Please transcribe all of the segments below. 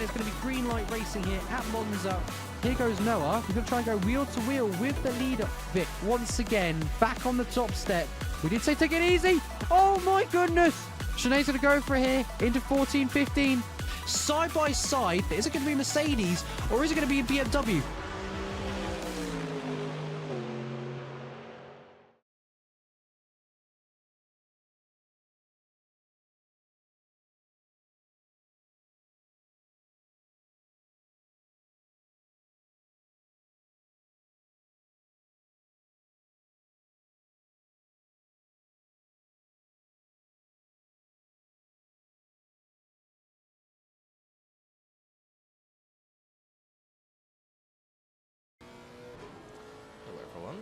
it's going to be green light racing here at Monza. Here goes Noah. He's going to try and go wheel to wheel with the leader, Vic, once again, back on the top step. We did say take it easy. Oh my goodness. Sinead's going to go for it here into 14, 15. Side by side, is it going to be Mercedes or is it going to be a BMW?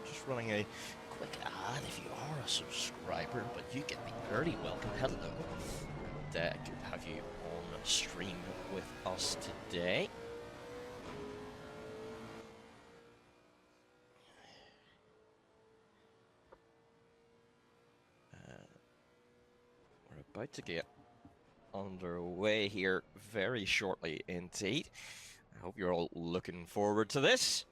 Just running a quick ad if you are a subscriber, but you get me very welcome. Hello, and good to have you on stream with us today. We're about to get underway here very shortly indeed. I hope you're all looking forward to this.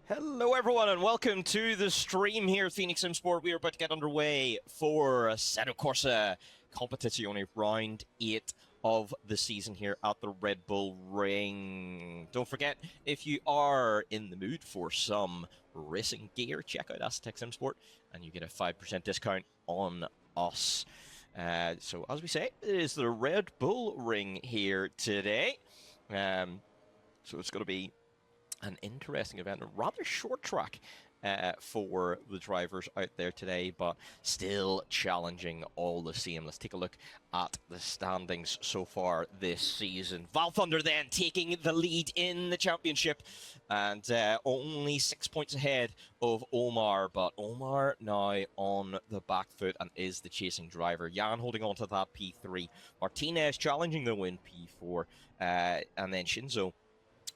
Hello everyone and welcome to the stream here at Phoenix Sim Sport. We are about to get underway for Assetto Corsa Competizione round 8 of the season here at the Red Bull Ring. Don't forget, if you are in the mood for some racing gear, check out Asetek Sim Sport and you get a 5% discount on us. So as we say, it is the Red Bull Ring here today. So it's going to be an interesting event, a rather short track for the drivers out there today, but still challenging all the same. Let's take a look at the standings so far this season. Val Thunder then taking the lead in the championship and only 6 points ahead of Omar, but Omar now on the back foot and is the chasing driver. Jan holding on to that P3. Martinez challenging the win P4, and then Shinzo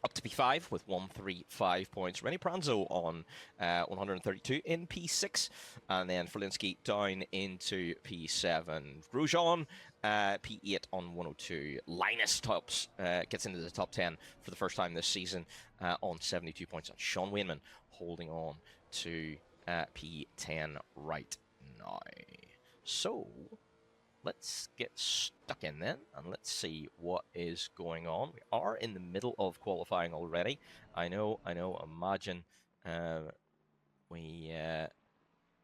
up to P5 with 135 points. Rennie Pranzo on 132 in P6. And then Ferlinski down into P7. Grosjean, P8 on 102. Linus gets into the top 10 for the first time this season on 72 points. And Sean Wayman holding on to P10 right now. So let's get stuck in then, and let's see what is going on. We are in the middle of qualifying already. I know, imagine we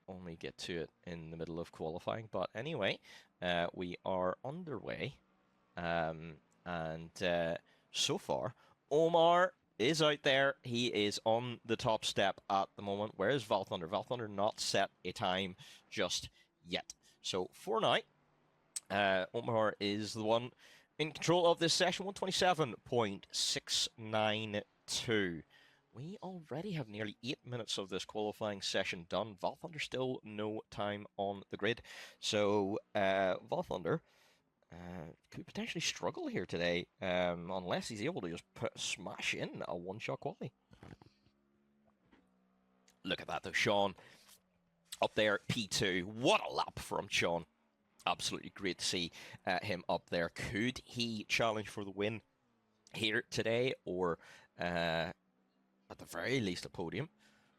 only get to it in the middle of qualifying, but anyway, we are underway, and so far, Omar is out there. He is on the top step at the moment. Where is Val Thunder? Val Thunder not set a time just yet. So for now, Omar is the one in control of this session, 127.692. We already have nearly 8 minutes of this qualifying session done. Val Thunder still no time on the grid. So Val Thunder could potentially struggle here today unless he's able to just smash in a one-shot quality. Look at that though, Sean up there, P2. What a lap from Sean. Absolutely great to see him up there. Could he challenge for the win here today, or at the very least a podium?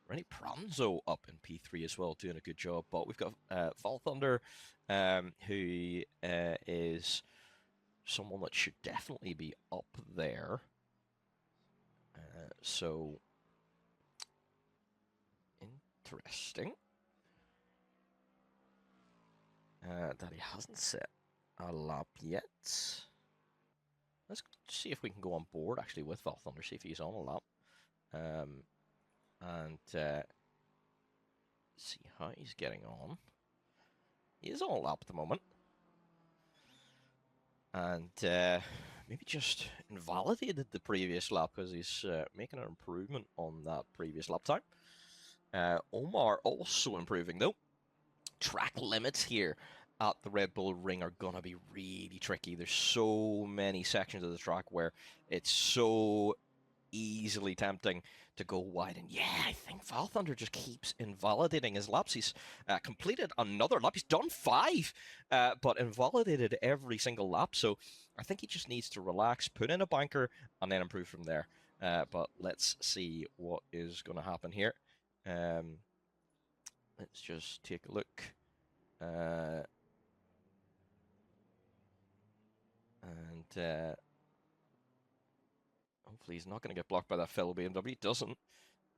Rennie Pranzo up in P3 as well, doing a good job. But we've got Val Thunder, who is someone that should definitely be up there. So interesting. That he hasn't set a lap yet. Let's see if we can go on board actually with Val Thunder, see if he's on a lap. And see how he's getting on. He is on a lap at the moment. And maybe just invalidated the previous lap because he's making an improvement on that previous lap time. Omar also improving though. Track limits here at the Red Bull Ring are gonna be really tricky. There's so many sections of the track where it's so easily tempting to go wide. And yeah, I think Val Thunder just keeps invalidating his laps. He's completed another lap. He's done 5, but invalidated every single lap. So I think he just needs to relax, put in a banker, and then improve from there. But let's see what is going to happen here. Let's just take a look. Hopefully he's not going to get blocked by that fellow BMW. He doesn't.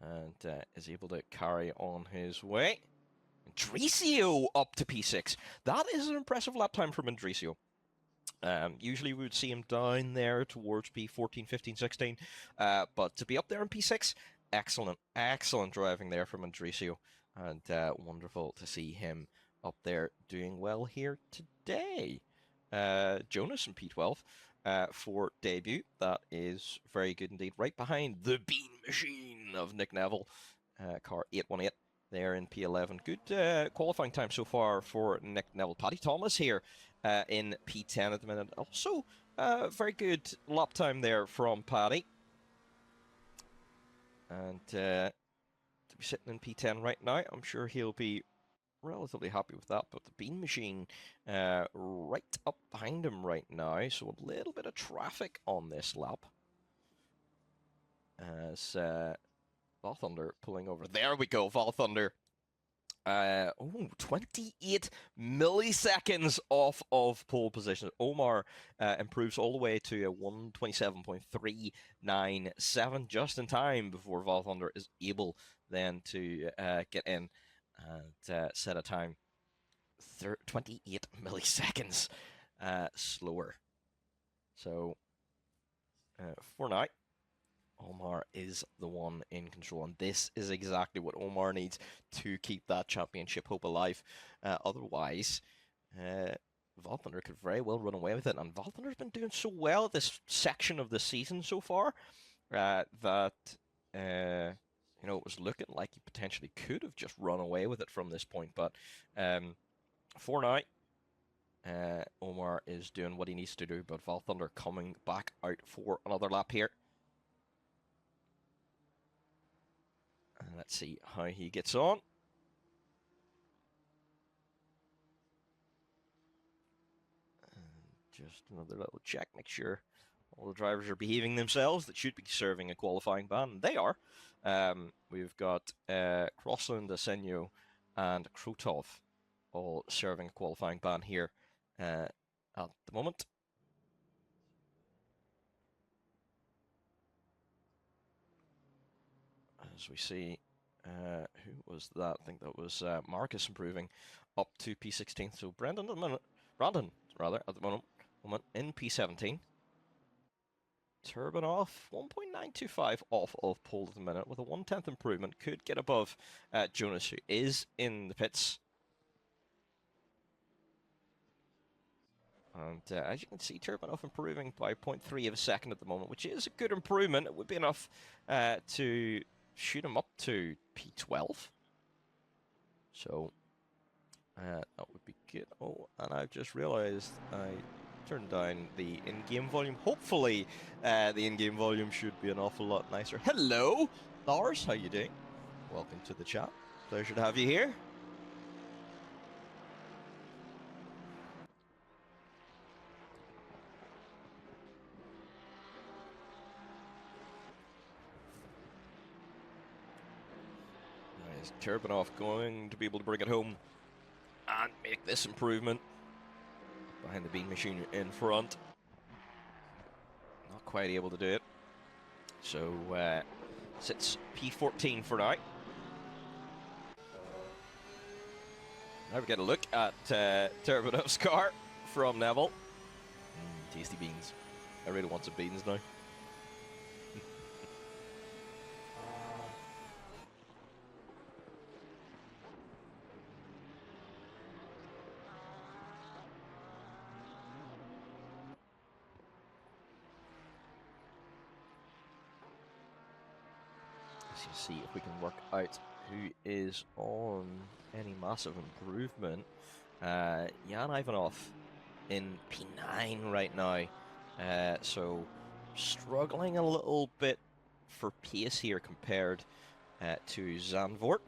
And is able to carry on his way. Andresio up to P6. That is an impressive lap time from Andresio. Usually we would see him down there towards P14, 15, 16. But to be up there in P6, excellent, excellent driving there from Andresio. And wonderful to see him up there doing well here today. Jonas in P12 for debut. That is very good indeed. Right behind the Bean Machine of Nick Neville. Car 818 there in P11. Good qualifying time so far for Nick Neville. Paddy Thomas here in P10 at the minute. Also, very good lap time there from Paddy. And to be sitting in P10 right now, I'm sure he'll be relatively happy with that. But the Bean Machine right up behind him right now, so a little bit of traffic on this lap as Val Thunder pulling over. There we go, Val Thunder. 28 milliseconds off of pole position. Omar improves all the way to a 127.397, just in time before Val Thunder is able then to get in and set a time 28 milliseconds slower. So for now, Omar is the one in control, and this is exactly what Omar needs to keep that championship hope alive. Otherwise, Val Thunder could very well run away with it, and Val Thunder's been doing so well this section of the season so far that you know, it was looking like he potentially could have just run away with it from this point. But for now, Omar is doing what he needs to do, but Val Thunder coming back out for another lap here. And let's see how he gets on. And just another little check, make sure all the drivers are behaving themselves that should be serving a qualifying ban. They are. We've got Crossland, Asenio, and Krotov all serving a qualifying ban here at the moment. As we see, who was that? I think that was Marcus improving up to P16. So Brandon at the moment, at the moment in P17. Turbinoff 1.925 off of pole at the minute with a 1/10 improvement. Could get above Jonas, who is in the pits. And as you can see, Turbinoff improving by 0.3 of a second at the moment, which is a good improvement. It would be enough to shoot him up to P12. So that would be good. Oh, and I've just realized I turned down the in-game volume. Hopefully the in-game volume should be an awful lot nicer. Hello, Lars, how you doing? Welcome to the chat. Pleasure to have you here. Nice. Turbinoff going to be able to bring it home and make this improvement. Behind the Bean Machine in front. Not quite able to do it. So sits P14 for now. Now we get a look at Turbinoff's car from Neville. Tasty beans. I really want some beans now. See if we can work out who is on any massive improvement. Jan Ivanov in P9 right now, so struggling a little bit for pace here compared to Zandvoort.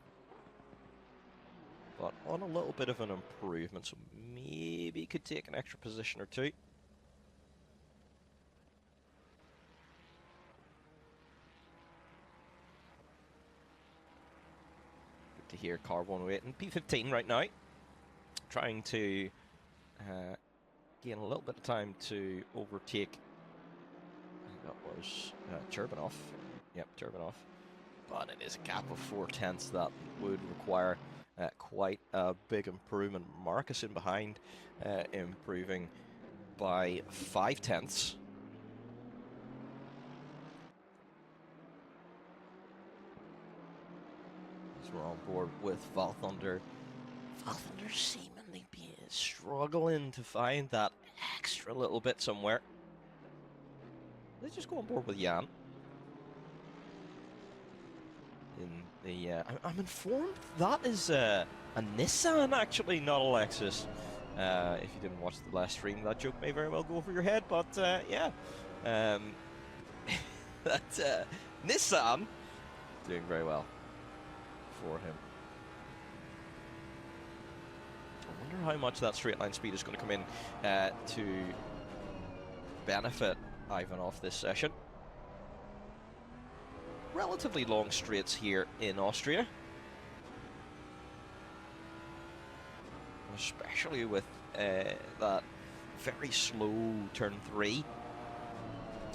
But on a little bit of an improvement, so maybe could take an extra position or two. Good to hear car 108 and P15 right now. Trying to gain a little bit of time to overtake. I think that was Turbinoff. Yep, Turbinoff. But it is a gap of 4/10 that would require quite a big improvement. Marcus in behind, improving by 5/10. As we're on board with Valthunder. Valthunder seemingly struggling to find that extra little bit somewhere. Let's just go on board with Jan. In the, I'm informed that is a Nissan, actually, not a Lexus. If you didn't watch the last stream, that joke may very well go over your head, but yeah. That Nissan doing very well for him. I wonder how much that straight line speed is going to come in to benefit Ivanov this session. Relatively long straights here in Austria, especially with that very slow turn 3.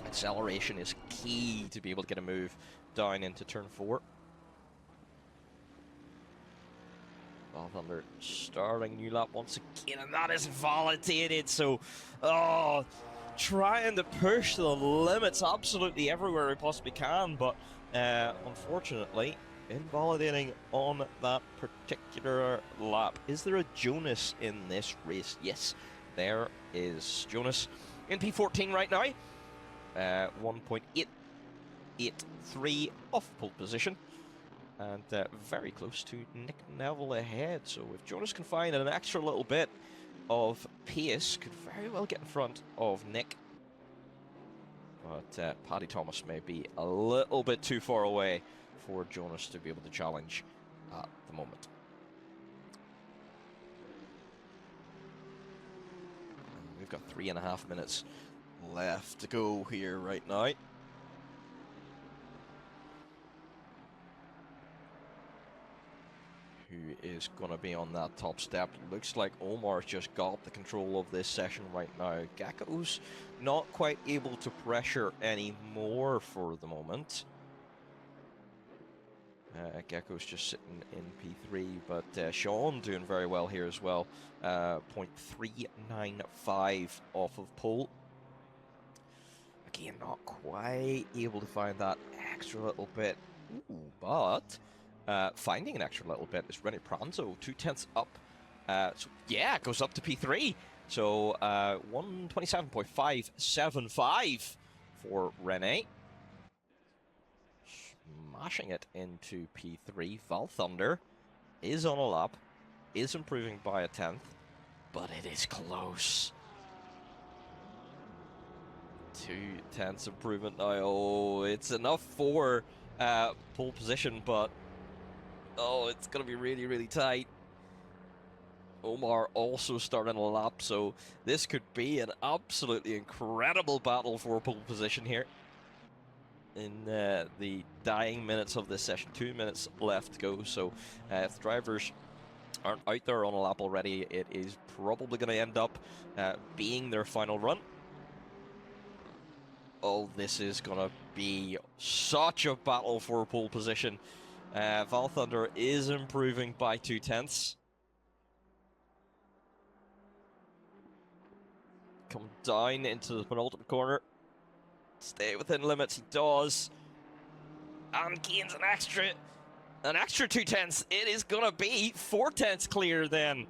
Acceleration is key to be able to get a move down into turn 4. Valthunder starting new lap once again, and that is validated. So, trying to push the limits absolutely everywhere we possibly can, but unfortunately, invalidating on that particular lap. Is there a Jonas in this race? Yes, there is Jonas in P14 right now. 1.883 off pole position. And very close to Nick Neville ahead. So if Jonas can find an extra little bit of pace, could very well get in front of Nick. But Paddy Thomas may be a little bit too far away for Jonas to be able to challenge at the moment. And we've got 3.5 minutes left to go here right now. Who is going to be on that top step? Looks like Omar's just got the control of this session right now. Gecko's not quite able to pressure anymore for the moment. Gecko's just sitting in P3, but Sean doing very well here as well. 0.395 off of pole. Again, not quite able to find that extra little bit. Ooh, but finding an extra little bit is Rene Pranzo, 2/10 up. So yeah, it goes up to P3. So 127.575 for Rene. Smashing it into P3. Valthunder is on a lap, is improving by 1/10, but it is close. 2/10 improvement now. Oh, it's enough for pole position, but oh, it's going to be really, really tight. Omar also starting a lap, so this could be an absolutely incredible battle for pole position here. In the dying minutes of this session, 2 minutes left to go, so if the drivers aren't out there on a lap already, it is probably going to end up being their final run. Oh, this is going to be such a battle for pole position. Valthunder is improving by 2/10. Come down into the penultimate corner. Stay within limits, he does. And gains an extra 2/10. It is going to be 4/10 clear then.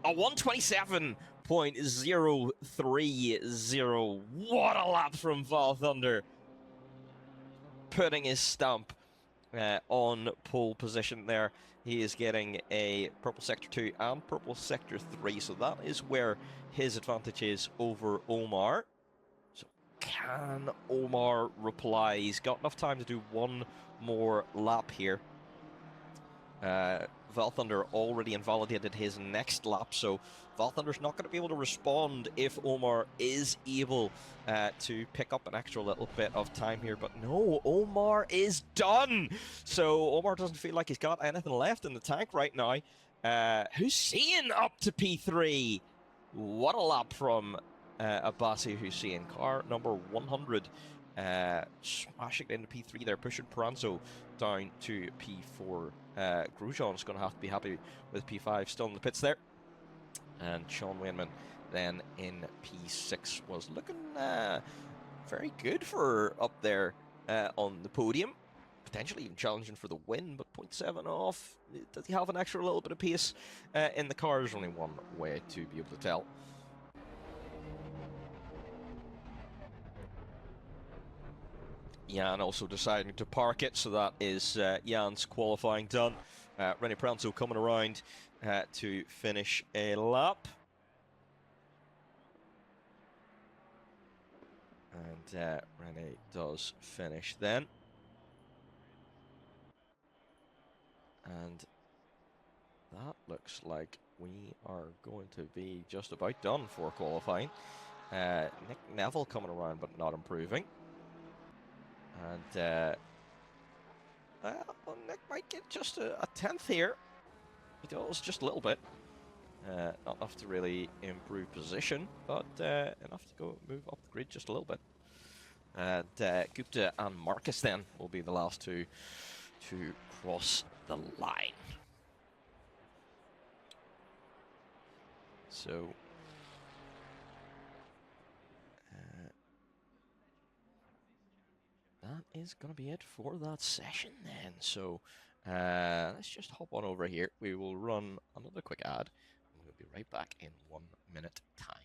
A 127.030. What a lap from Valthunder. Putting his stamp on pole position there. He is getting a purple sector 2 and purple sector 3, so that is where his advantage is over Omar. So can Can Omar reply? He's got enough time to do one more lap here. Valthunder already invalidated his next lap, so Valthunder's not going to be able to respond if Omar is able to pick up an extra little bit of time here. But no, Omar is done! So Omar doesn't feel like he's got anything left in the tank right now. Hussein up to P3! What a lap from Abbasi Hussein, car number 100. Smashing into P3 there, pushing Pranzo down to P4. Grosjean's going to have to be happy with P5, still in the pits there. And Sean Wainman then in P6 was looking very good for up there on the podium. Potentially even challenging for the win, but 0.7 off. Does he have an extra little bit of pace in the car? There's only one way to be able to tell. Jan also deciding to park it, so that is Jan's qualifying done. Rene Pranzo coming around to finish a lap. And Rene does finish then. And that looks like we are going to be just about done for qualifying. Nick Neville coming around but not improving. And well, Nick might get just a 10th here. He does, just a little bit. Not enough to really improve position, but enough to go move up the grid just a little bit. And Gupta and Marcus then will be the last two to cross the line. So that is going to be it for that session then. So let's just hop on over here. We will run another quick ad, and we'll be right back in 1 minute time.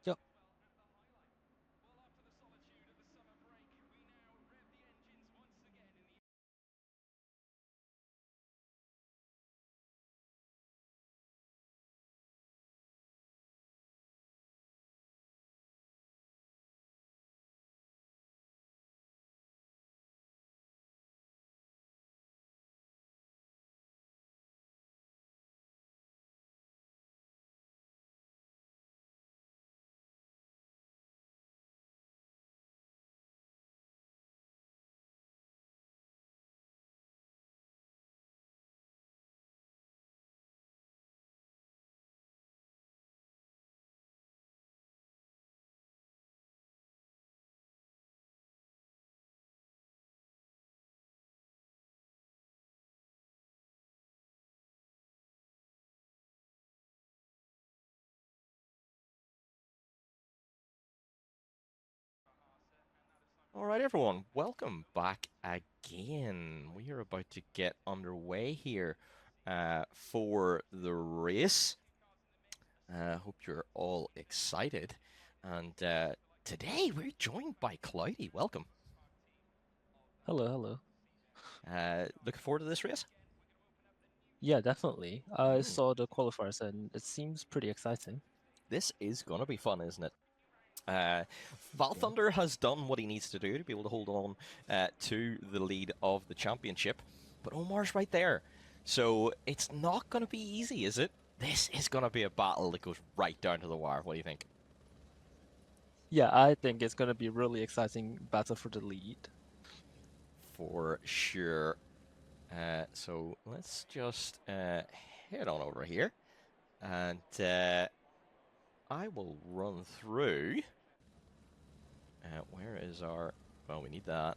Yep. All right, everyone, welcome back again. We are about to get underway here for the race. Hope you're all excited. And today we're joined by Cloudy. Welcome. Hello, hello. Looking forward to this race? Yeah, definitely. I saw the qualifiers and it seems pretty exciting. This is going to be fun, isn't it? Val Thunder has done what he needs to do to be able to hold on to the lead of the championship, but Omar's right there. So it's not going to be easy, is it? This is going to be a battle that goes right down to the wire. What do you think? Yeah, I think it's gonna be really exciting battle for the lead. For sure. So let's just head on over here, and I will run through. Where is our... Well, we need that.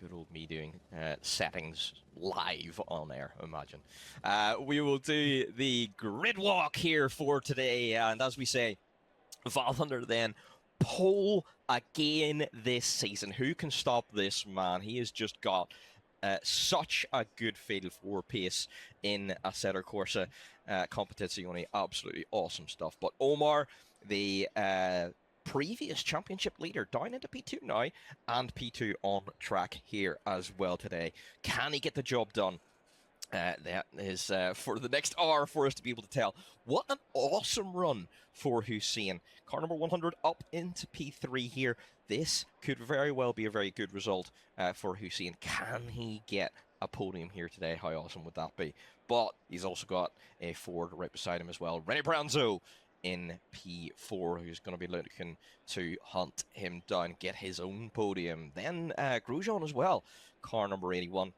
Good old me doing settings live on air, imagine. We will do the grid walk here for today, and as we say, Val Thunder then pole again this season. Who can stop this man? He has just got such a good feel for pace in Assetto Corsa Competizione. Absolutely awesome stuff. But Omar, the previous championship leader, down into P2 now, and P2 on track here as well today. Can he get the job done? That is for the next hour for us to be able to tell. What an awesome run for Hussein. Car number 100 up into P3 here. This could very well be a very good result for Hussein. Can he get a podium here today? How awesome would that be? But he's also got a Ford right beside him as well. Rennie Branzo in P4, who's going to be looking to hunt him down, get his own podium. Then Grosjean as well, car number 81.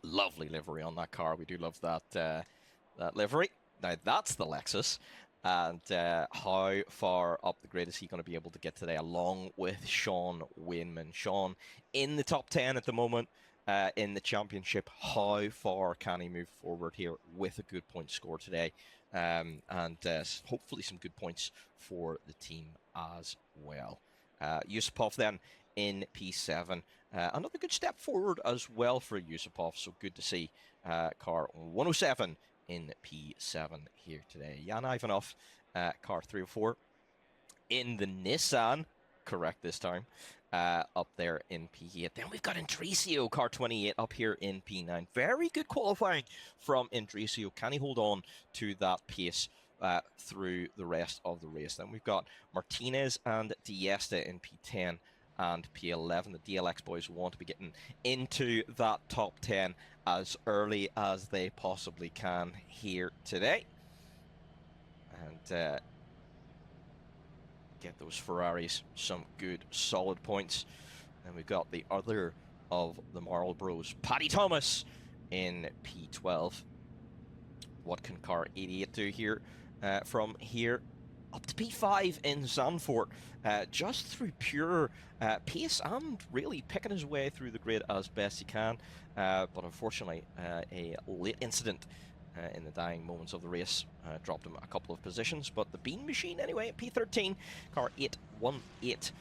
Lovely livery on that car. We do love that that livery. Now that's the Lexus. And how far up the grid is he going to be able to get today, along with Sean Wainman? Sean in the top 10 at the moment in the championship. How far can he move forward here with a good point score today? And hopefully some good points for the team as well. Yusupov then in P7. Another good step forward as well for Yusupov, so good to see car 107 in P7 here today. Jan Ivanov, car 304 in the Nissan, correct this time, up there in P8. Then we've got Indricio, car 28, up here in P9. Very good qualifying from Indricio. Can he hold on to that pace through the rest of the race? Then we've got Martinez and Diesta in P10 and P11. The DLX boys want to be getting into that top 10 as early as they possibly can here today. And get those Ferraris some good solid points. And we've got the other of the Marl Bros, Paddy Thomas in P12. What can car 88 do here from here up to P5 in Zandvoort, just through pure pace and really picking his way through the grid as best he can. But unfortunately, a late incident in the dying moments of the race dropped him a couple of positions. But the Bean Machine anyway, P13, car 818,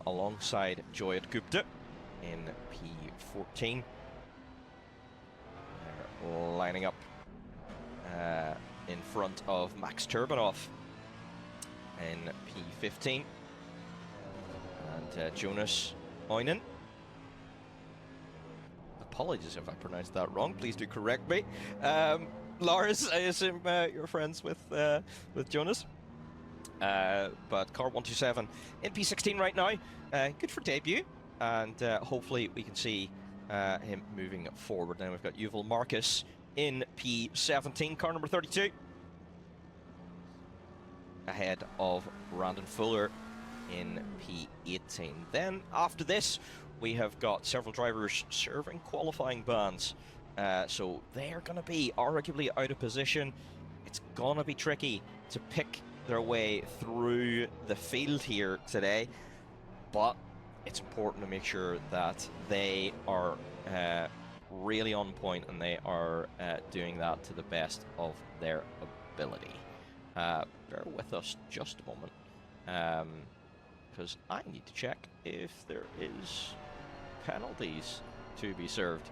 alongside Joyet Gupta in P14. They're lining up in front of Max Turbanov in P15, and Jonas Oinen. Apologies if I pronounced that wrong, please do correct me. Lars, I assume you're friends with Jonas. But car 127 in P16 right now, good for debut, and hopefully we can see him moving forward. Then we've got Yuval Marcus in P17, car number 32. Ahead of Brandon Fuller in P18. Then after this, we have got several drivers serving qualifying bans. So they're going to be arguably out of position. It's going to be tricky to pick their way through the field here today. But it's important to make sure that they are really on point and they are doing that to the best of their ability. Bear with us just a moment, because I need to check if there is penalties to be served.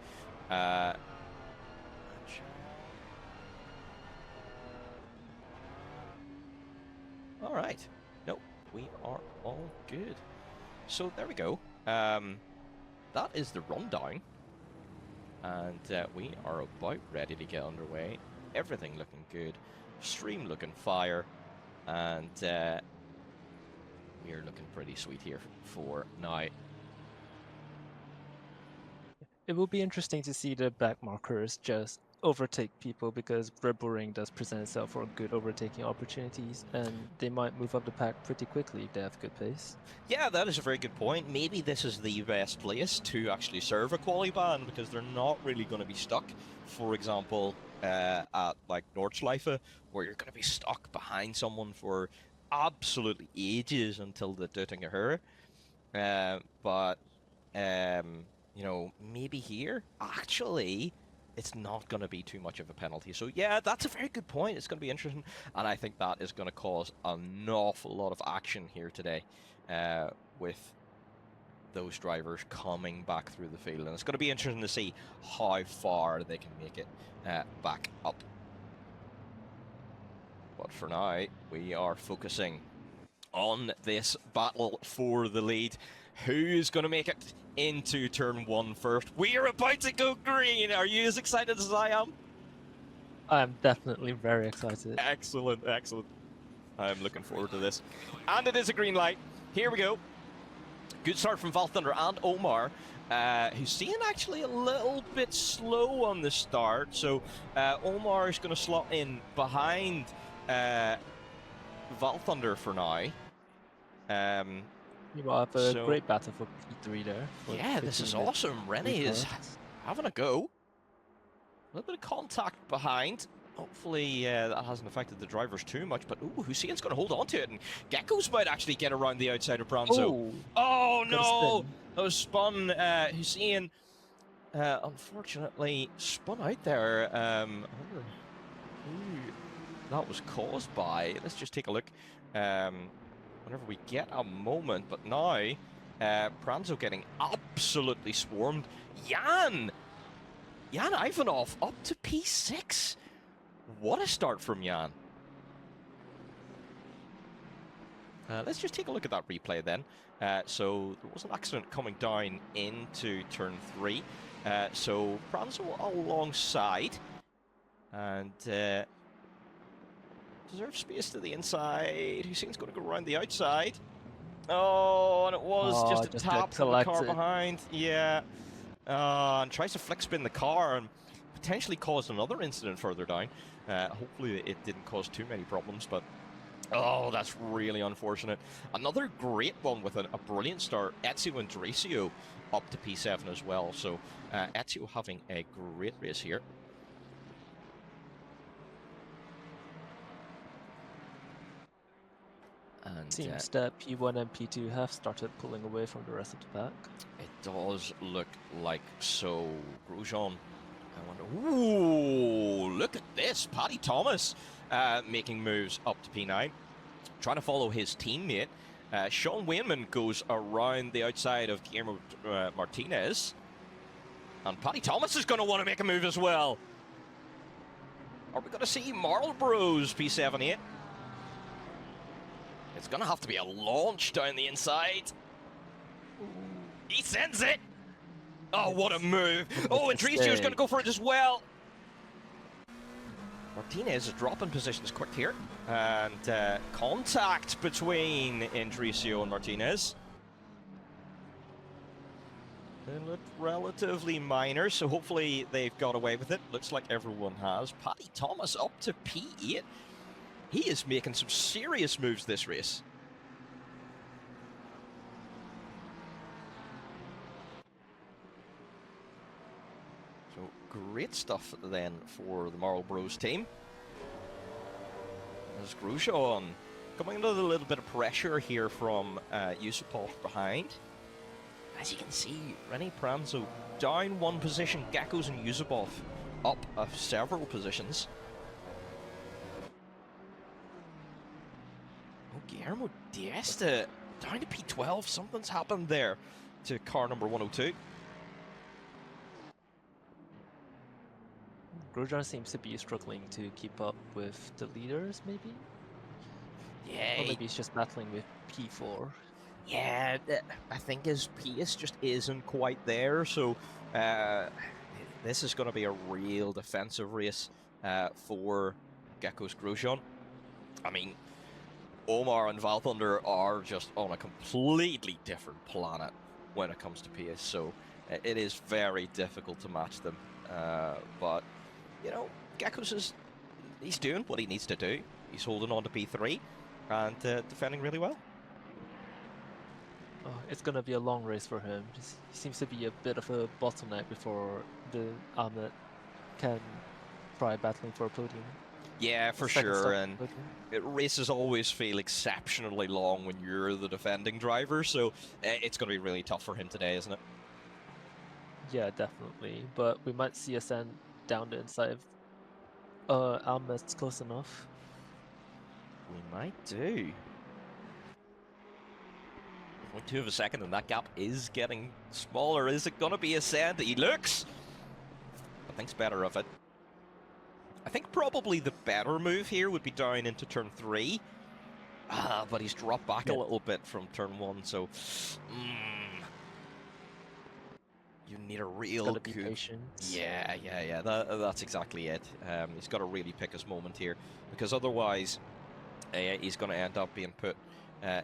All right. Nope, we are all good. So there we go. That is the rundown, and we are about ready to get underway. Everything looking good. Stream looking fire, and we're looking pretty sweet here for now. It will be interesting to see the back markers just overtake people, because Red Bull Ring does present itself for good overtaking opportunities, and they might move up the pack pretty quickly if they have good pace. Yeah, that is a very good point. Maybe this is the best place to actually serve a quali ban, because they're not really going to be stuck, for example, at like Nordschleife, where you're going to be stuck behind someone for absolutely ages until the Döttinger Höhe. But you know, maybe here, actually, it's not going to be too much of a penalty. So yeah, that's a very good point. It's going to be interesting, and I think that is going to cause an awful lot of action here today with those drivers coming back through the field, and it's going to be interesting to see how far they can make it back up. But for now, we are focusing on this battle for the lead. Who's going to make it into turn 1 first? We are about to go green. Are you as excited as I am? I'm definitely very excited. Excellent, excellent. I'm looking forward to this. And it is a green light. Here we go. Good start from Valthunder and Omar. Hussein actually a little bit slow on the start. So Omar is going to slot in behind Valthunder for now. You will have a great battle for P3 there. Yeah, this is awesome. Rennie is having a go. A little bit of contact behind. Hopefully that hasn't affected the drivers too much, but ooh, Hussein's going to hold on to it, and Geckos might actually get around the outside of Branzo. Oh no! That was spun. Hussein, unfortunately, spun out there. I wonder who that was caused by. Let's just take a look. Whenever we get a moment, but now Branzo getting absolutely swarmed. Jan Ivanov up to P6. What a start from Jan. Let's just take a look at that replay then. So there was an accident coming down into turn 3. So Branzo alongside, and deserves space to the inside. Hussein's going to go around the outside. Oh, and it was just a tap from the car behind. Yeah. And tries to flick spin the car and potentially cause another incident further down. Hopefully it didn't cause too many problems, but oh, that's really unfortunate. Another great one with a brilliant start. Ezio and Dracio up to P7 as well. So Ezio having a great race here. And seems that P1 and P2 have started pulling away from the rest of the pack. It does look like so. Grosjean, I wonder. Ooh, look at this. Paddy Thomas making moves up to P9. Trying to follow his teammate. Sean Wayman goes around the outside of Guillermo Martinez. And Paddy Thomas is going to want to make a move as well. Are we going to see Marlborough's P7-8? It's going to have to be a launch down the inside. He sends it. Oh, what a move. Oh, and Tricio's going to go for it as well. Martinez is dropping positions quick here. And contact between Indricio and Martinez. They look relatively minor, so hopefully they've got away with it. Looks like everyone has. Paddy Thomas up to P8. He is making some serious moves this race. So great stuff then for the Marlboroughs team. As Grosjean coming under a little bit of pressure here from Yusupov behind. As you can see, Rennie Branzo down one position, Geckos and Yusupov up several positions. Guillermo Diesta down to P12. Something's happened there to car number 102. Grosjean seems to be struggling to keep up with the leaders, maybe? Yeah. Or maybe he's just battling with P4. Yeah, I think his pace just isn't quite there, so this is going to be a real defensive race for Geckos Grosjean. I mean, Omar and Valthunder are just on a completely different planet when it comes to pace, so it is very difficult to match them. But, you know, Geckos he's doing what he needs to do. He's holding on to P3 and defending really well. Oh, it's gonna be a long race for him. He seems to be a bit of a bottleneck before the Ahmed can try battling for a podium. Yeah, for Second sure, stop and podium. races always feel exceptionally long when you're the defending driver, so it's going to be really tough for him today, isn't it? Yeah, definitely. But we might see a send down the inside if Ahmed's close enough. We might do. 0.2 of a second, and that gap is getting smaller. Is it going to be a send? He looks. I think's better of it. I think probably the better move here would be down into turn 3. But he's dropped back a little bit from turn 1, so you need a real Be patient. Yeah. That's exactly it. He's got to really pick his moment here, because otherwise he's going to end up being put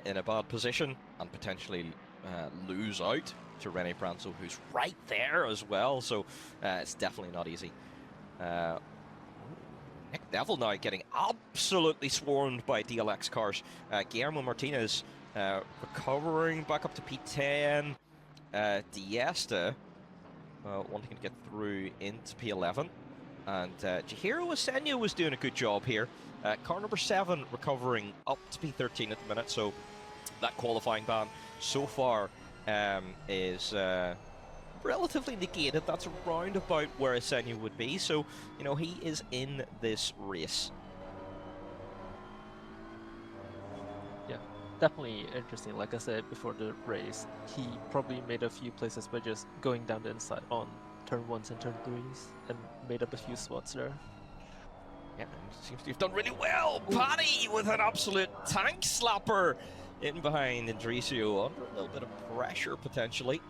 in a bad position and potentially lose out to Rene Pranzo, who's right there as well. So it's definitely not easy. Nick Neville now getting absolutely swarmed by DLX cars. Guillermo Martinez recovering back up to P10. Diesta wanting to get through into P11. And Chihiro Asenyo was doing a good job here. Car number 7 recovering up to P13 at the minute, so that qualifying ban so far is relatively negated. That's around about where Asenyo would be, so, you know, he is in this race. Yeah, definitely interesting. Like I said before the race, he probably made a few places by just going down the inside on turn 1s and turn 3s and made up a few spots there. Yeah, seems to have done really well. Paddy with an absolute tank slapper in behind Indricio, under a little bit of pressure potentially.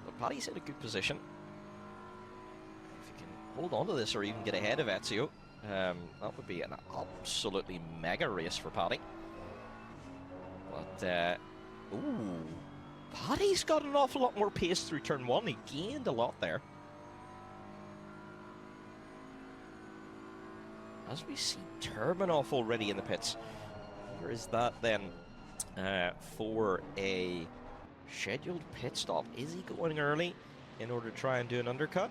But Paddy's in a good position. If he can hold on to this or even get ahead of Ezio, that would be an absolutely mega race for Paddy. But, ooh, Paddy's got an awful lot more pace through turn 1. He gained a lot there. As we see Turbinoff already in the pits. Where is that then for a scheduled pit stop? Is he going early in order to try and do an undercut?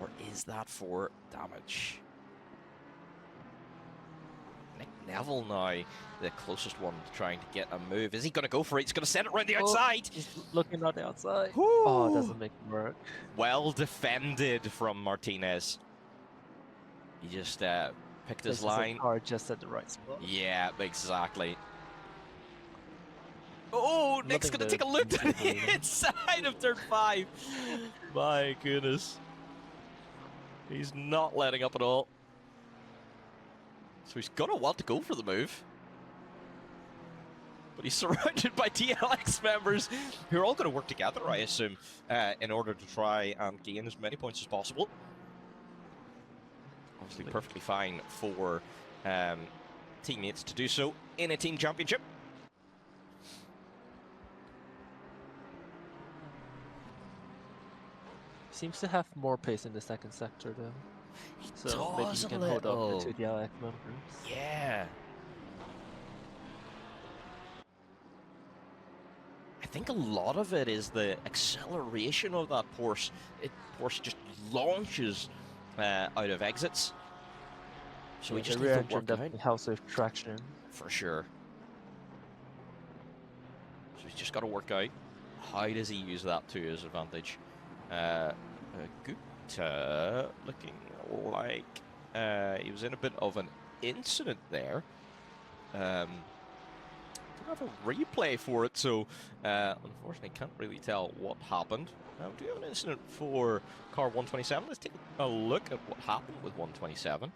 Or is that for damage? Nick Neville now, the closest one to trying to get a move. Is he going to go for it? He's going to send it around the outside. He's looking at the outside. Woo! Oh, it doesn't make it work. Well defended from Martinez. He just picked his line. Car just at the right spot. Yeah, exactly. Oh, Nick's going to take a look to the inside of turn 5. My goodness. He's not letting up at all. So he's going to want to go for the move. But he's surrounded by DLX members who are all going to work together, I assume, in order to try and gain as many points as possible. Obviously perfectly fine for teammates to do so in a team championship. Seems to have more pace in the second sector though. So maybe he can hold up the 2 DLX members. Yeah. I think a lot of it is the acceleration of that Porsche. Porsche just launches out of exits. So we just the rear need to engine definitely helps with traction. For sure. So he's just got to work out how does he use that to his advantage. Gupta looking like he was in a bit of an incident there. Don't have a replay for it, so unfortunately can't really tell what happened. We do have an incident for car 127. Let's take a look at what happened with 127.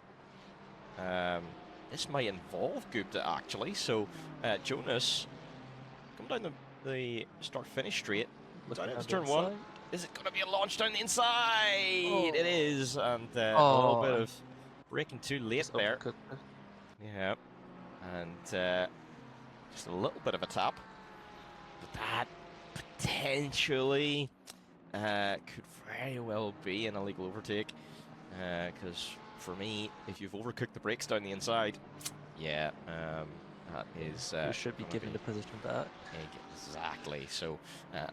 This might involve Gupta actually, so Jonas, come down the start-finish straight, down into turn 1. Is it going to be a launch down the inside? Oh. It is, and a little bit of braking too late there. Yeah. And just a little bit of a tap. But that potentially could very well be an illegal overtake. Because for me, if you've overcooked the brakes down the inside, yeah, that is... You should be given the position back. Exactly. So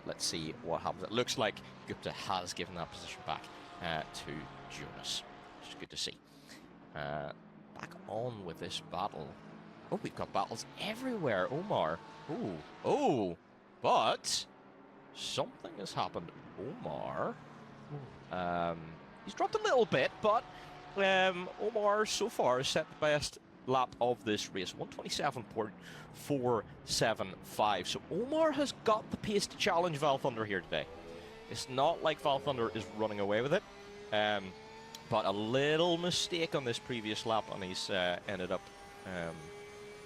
let's see what happens. It looks like Gupta has given that position back to Jonas, which is good to see. Back on with this battle. Oh, we've got battles everywhere, Omar. Oh, but something has happened. Omar, he's dropped a little bit, but Omar so far has set the best lap of this race, 127.475. So Omar has got the pace to challenge Val Thunder here today. It's not like Val Thunder is running away with it, but a little mistake on this previous lap, and he's ended up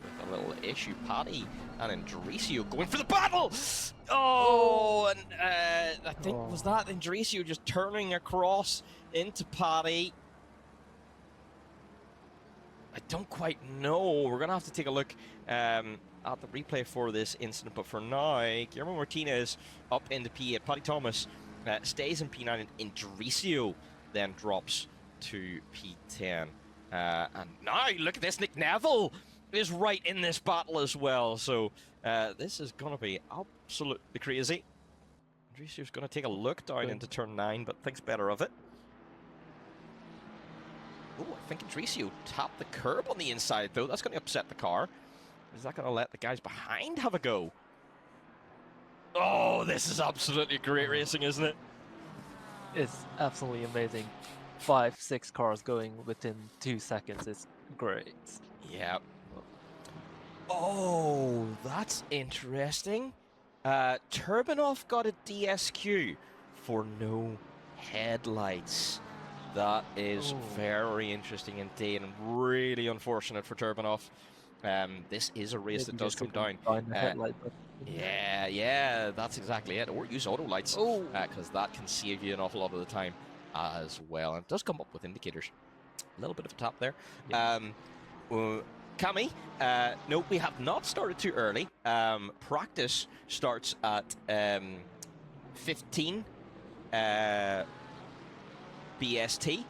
with a little issue. Paddy and Indricio going for the battle! Oh, and I think, was that Indricio just turning across into Paddy? I don't quite know. We're going to have to take a look at the replay for this incident. But for now, Guillermo Martinez up into P8. Paddy Thomas stays in P9, and Indricio then drops to P10. And now, look at this. Nick Neville is right in this battle as well. So this is going to be absolutely crazy. Indricio's going to take a look down into turn 9, but thinks better of it. Oh, I think Indricio tapped the curb on the inside, though. That's going to upset the car. Is that going to let the guys behind have a go? Oh, this is absolutely great racing, isn't it? It's absolutely amazing. 5, 6 cars going within 2 seconds. It's great. Yeah. Oh, that's interesting. Turbinov got a DSQ for no headlights. That is very interesting indeed, and really unfortunate for Turbinov. This is a race that does come down. Yeah, that's exactly it. Or use auto lights, because that can save you an awful lot of the time as well. And it does come up with indicators. A little bit of a tap there. Yeah. Cami, no, we have not started too early. Practice starts at 15 BST,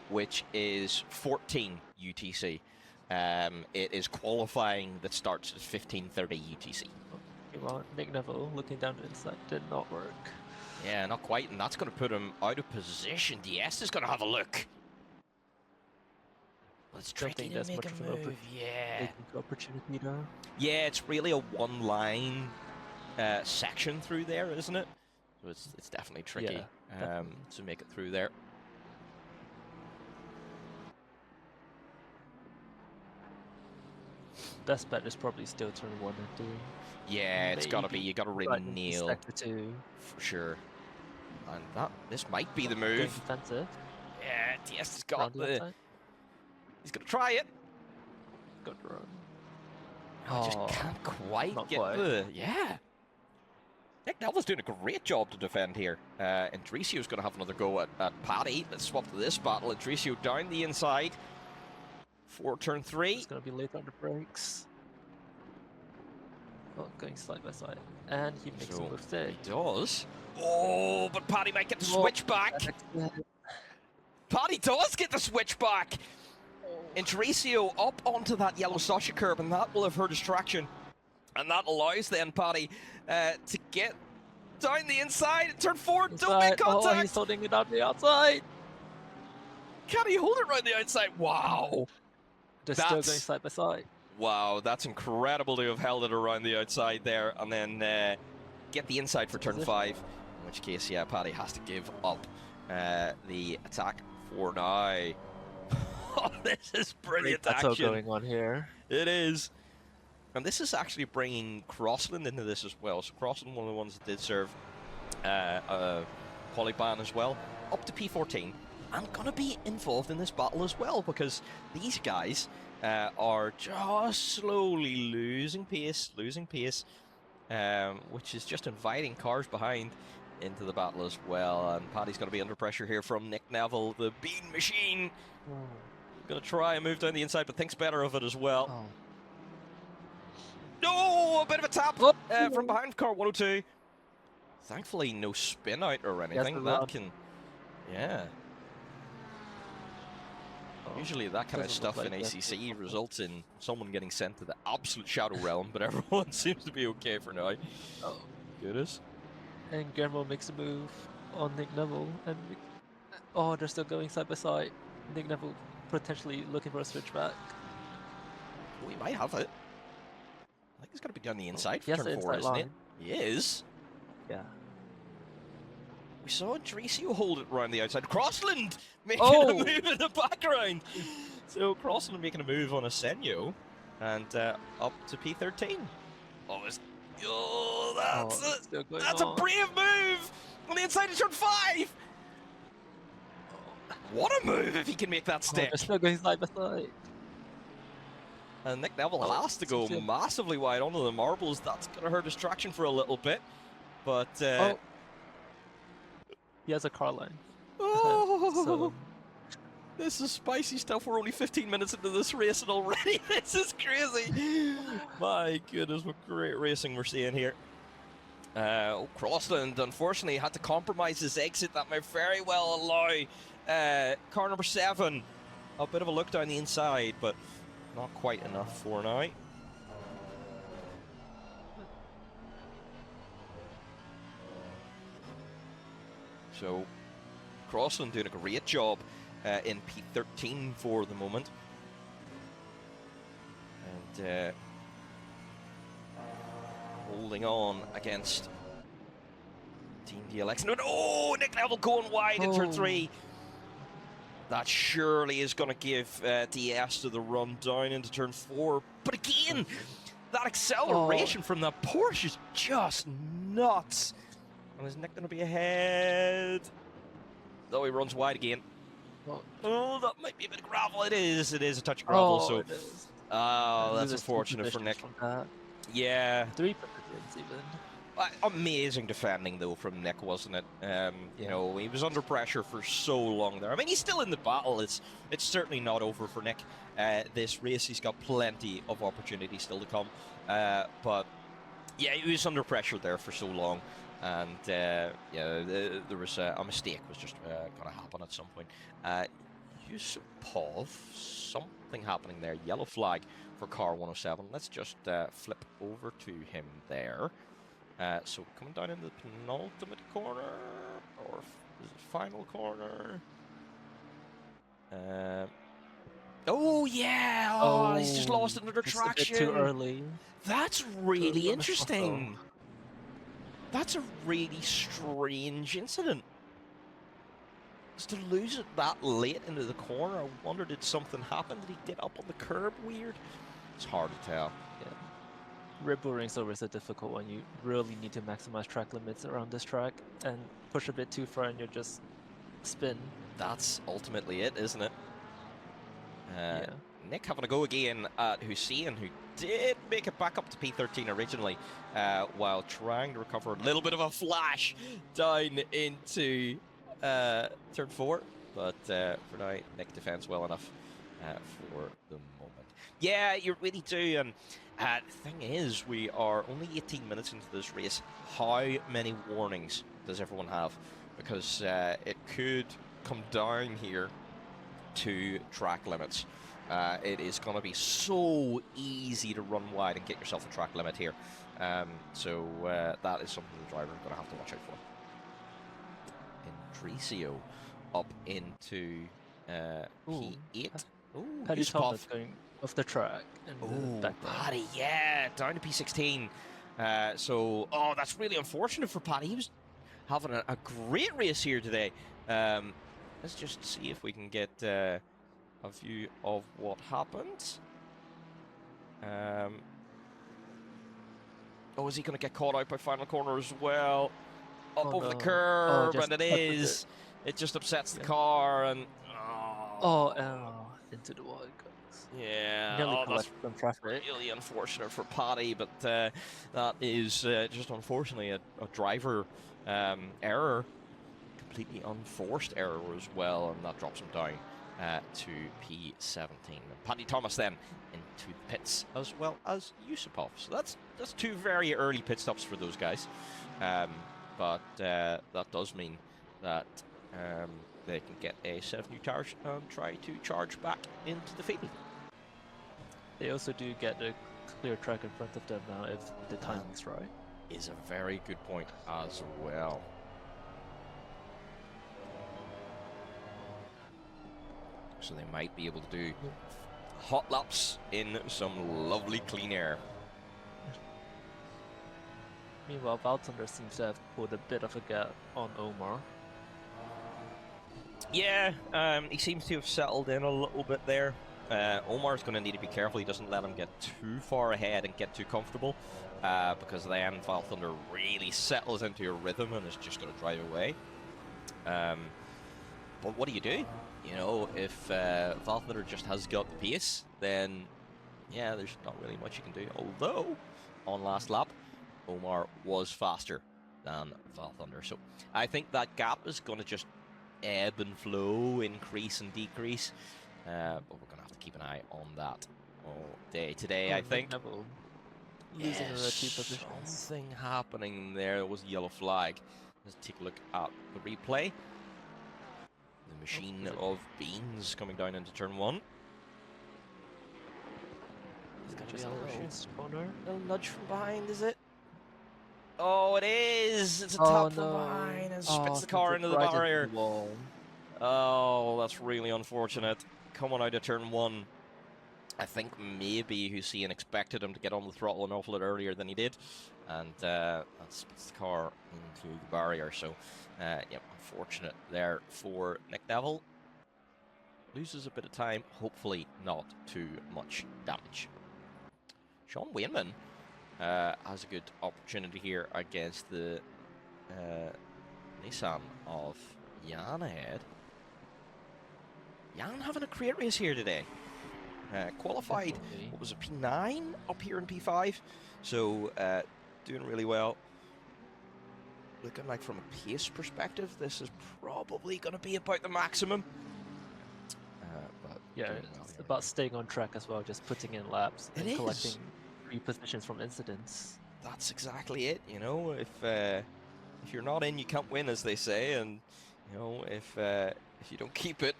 which is 14 UTC. It is qualifying that starts at 15:30 UTC. Well, Nick Neville looking down the inside did not work. Yeah, not quite, and that's going to put him out of position. DS is going to have a look. Well, it's tricky to make a move. Yeah. Opportunity though. Yeah, it's really a one-line section through there, isn't it? So it's definitely tricky to make it through there. Best bet is probably still turn 1 and 2. Yeah, it's got to be. You got to really nail sector 2 for sure. And this might be the move. Defensive. Yeah, DS has got the. He's gonna try it. Good run. I just can't quite get the. Yeah. Nick Neville's doing a great job to defend here. Indricio's gonna have another go at Paddy. Let's swap to this battle. Indricio down the inside. For turn 3. It's going to be late on the brakes. Oh, going side by side. And he makes a mistake. He does. Oh, but Paddy might get the switch back. Paddy does get the switch back. Indricio up onto that yellow Sasha curb, and that will have her distraction. And that allows then Paddy to get down the inside. Turn 4, don't make contact. Oh, he's holding it on the outside. Can he hold it right on the outside? Wow. They're still going side by side. Wow, that's incredible to have held it around the outside there and then get the inside for turn 5. In which case, yeah, Paddy has to give up the attack for now. Oh, this is brilliant action. That's all going on here. It is. And this is actually bringing Crossland into this as well. So Crossland, one of the ones that did serve Polyban as well, up to P14. I'm going to be involved in this battle as well, because these guys are just slowly losing pace, which is just inviting cars behind into the battle as well. And Paddy's going to be under pressure here from Nick Neville, the Bean Machine. Gonna try and move down the inside, but thinks better of it as well. Oh. No, a bit of a tap Oh. from behind car 102. Thankfully, no spin out or anything. the That run. can, yeah. Oh, Usually that kind of doesn't look stuff in like that. ACC results in someone getting sent to the absolute shadow realm, but everyone seems to be okay for now. Oh. Goodness. And Guillermo makes a move on Nick Neville, and oh, they're still going side by side. Nick Neville potentially looking for a switchback. We might have it. I think he's got to be down the inside for Yes, turn the 4, inside isn't it? line. He is. Yeah. We saw Andresio hold it around the outside. Crossland making Oh. a move in the background. So Crossland making a move on Asenio, and up to P13. That's a brave move on the inside of turn 5. What a move if he can make that stick. They're still going side by side. And Nick Neville has to go massively wide onto the marbles. That's going to hurt his traction for a little bit. But he has a car line. Oh, So this is spicy stuff. We're only 15 minutes into this race and already this is crazy. My goodness, what great racing we're seeing here. Crossland unfortunately had to compromise his exit. That might very well allow car number 7 a bit of a look down the inside, but not quite enough for now. So Crossland doing a great job in P13 for the moment. And holding on against Team DLX. No, no, Nick Neville going wide in turn 3. That surely is going to give DS to the run down into turn 4. But again, that acceleration from that Porsche is just nuts. And is Nick going to be ahead? Though he runs wide again. Oh, that might be a bit of gravel. It is a touch of gravel. So, that's unfortunate for Nick. Yeah. 3 positions even. Amazing defending though from Nick, wasn't it? You know, he was under pressure for so long there. I mean, he's still in the battle. It's certainly not over for Nick. This race, he's got plenty of opportunities still to come. But yeah, he was under pressure there for so long, and yeah, there was a mistake was just going to happen at some point. Yusupov, something happening there. Yellow flag for car 107. Let's just flip over to him there. So coming down into the penultimate corner, or is it final corner? Oh yeah! Oh, he's just lost it under traction. A bit too early. That's really interesting. That's a really strange incident. Just to lose it that late into the corner, I wonder did something happen? Did he get up on the curb weird? It's hard to tell. Yeah. Red Bull Ring's always a difficult one. You really need to maximize track limits around this track, and push a bit too far and you just spin. That's ultimately it, isn't it? Yeah. Nick having a go again at Hussein, who did make it back up to P13 originally, while trying to recover a little bit of a flash down into turn 4. But for now, Nick defends well enough for the moment. Yeah, you really do. And the thing is, we are only 18 minutes into this race. How many warnings does everyone have? Because it could come down here to track limits. It is going to be so easy to run wide and get yourself a track limit here. So that is something the driver is going to have to watch out for. Andresio up into P8. Paddy Thomas going off the track. And Paddy, yeah, down to P16. So, that's really unfortunate for Paddy. He was having a great race here today. Let's just see if we can get a view of what happened. Is he going to get caught out by final corner as well? Up over the curb, and it is. It just upsets the car, and into the wall it goes. Yeah, that's really unfortunate for Paddy, but that is just unfortunately a driver error, completely unforced error as well, and that drops him down to P17. Paddy Thomas then into the pits, as well as Yusupov. So that's 2 very early pit stops for those guys. But that does mean that they can get a set of new tires and try to charge back into the field. They also do get a clear track in front of them now if the timing's right. Is a very good point as well. So they might be able to do hot laps in some lovely clean air. Meanwhile, Valtender seems to have put a bit of a gap on Omar. Yeah, he seems to have settled in a little bit there. Omar's going to need to be careful he doesn't let him get too far ahead and get too comfortable, because then Valthunder really settles into a rhythm and is just going to drive away. But what do? You know, if Valthunder just has got the pace, then yeah, there's not really much you can do. Although, on last lap, Omar was faster than Valthunder. So I think that gap is going to just ebb and flow, increase and decrease. But we're going to have to keep an eye on that all day today, I think. Losing another 2 positions. Something happening there. There was a yellow flag. Let's take a look at the replay. The machine of beans coming down into turn 1. He's got just a little nudge from behind, is it? Oh, it is! It's a tap from behind and spits the car into the barrier. Oh, that's really unfortunate. Coming out of turn 1. I think maybe Hussein expected him to get on the throttle an awful lot earlier than he did, and that spits the car into the barrier. So, yeah, unfortunate there for Nick Devil. Loses a bit of time, hopefully not too much damage. Sean Wainman has a good opportunity here against the Nissan of Jan ahead. Jan having a great race here today. Qualified, what was it, P9 up here in P5? So, doing really well. Looking like from a pace perspective, this is probably going to be about the maximum. But yeah, it's about staying on track as well, just putting in laps and collecting 3 positions from incidents. That's exactly it, you know, if you're not in, you can't win, as they say, and, you know, if you don't keep it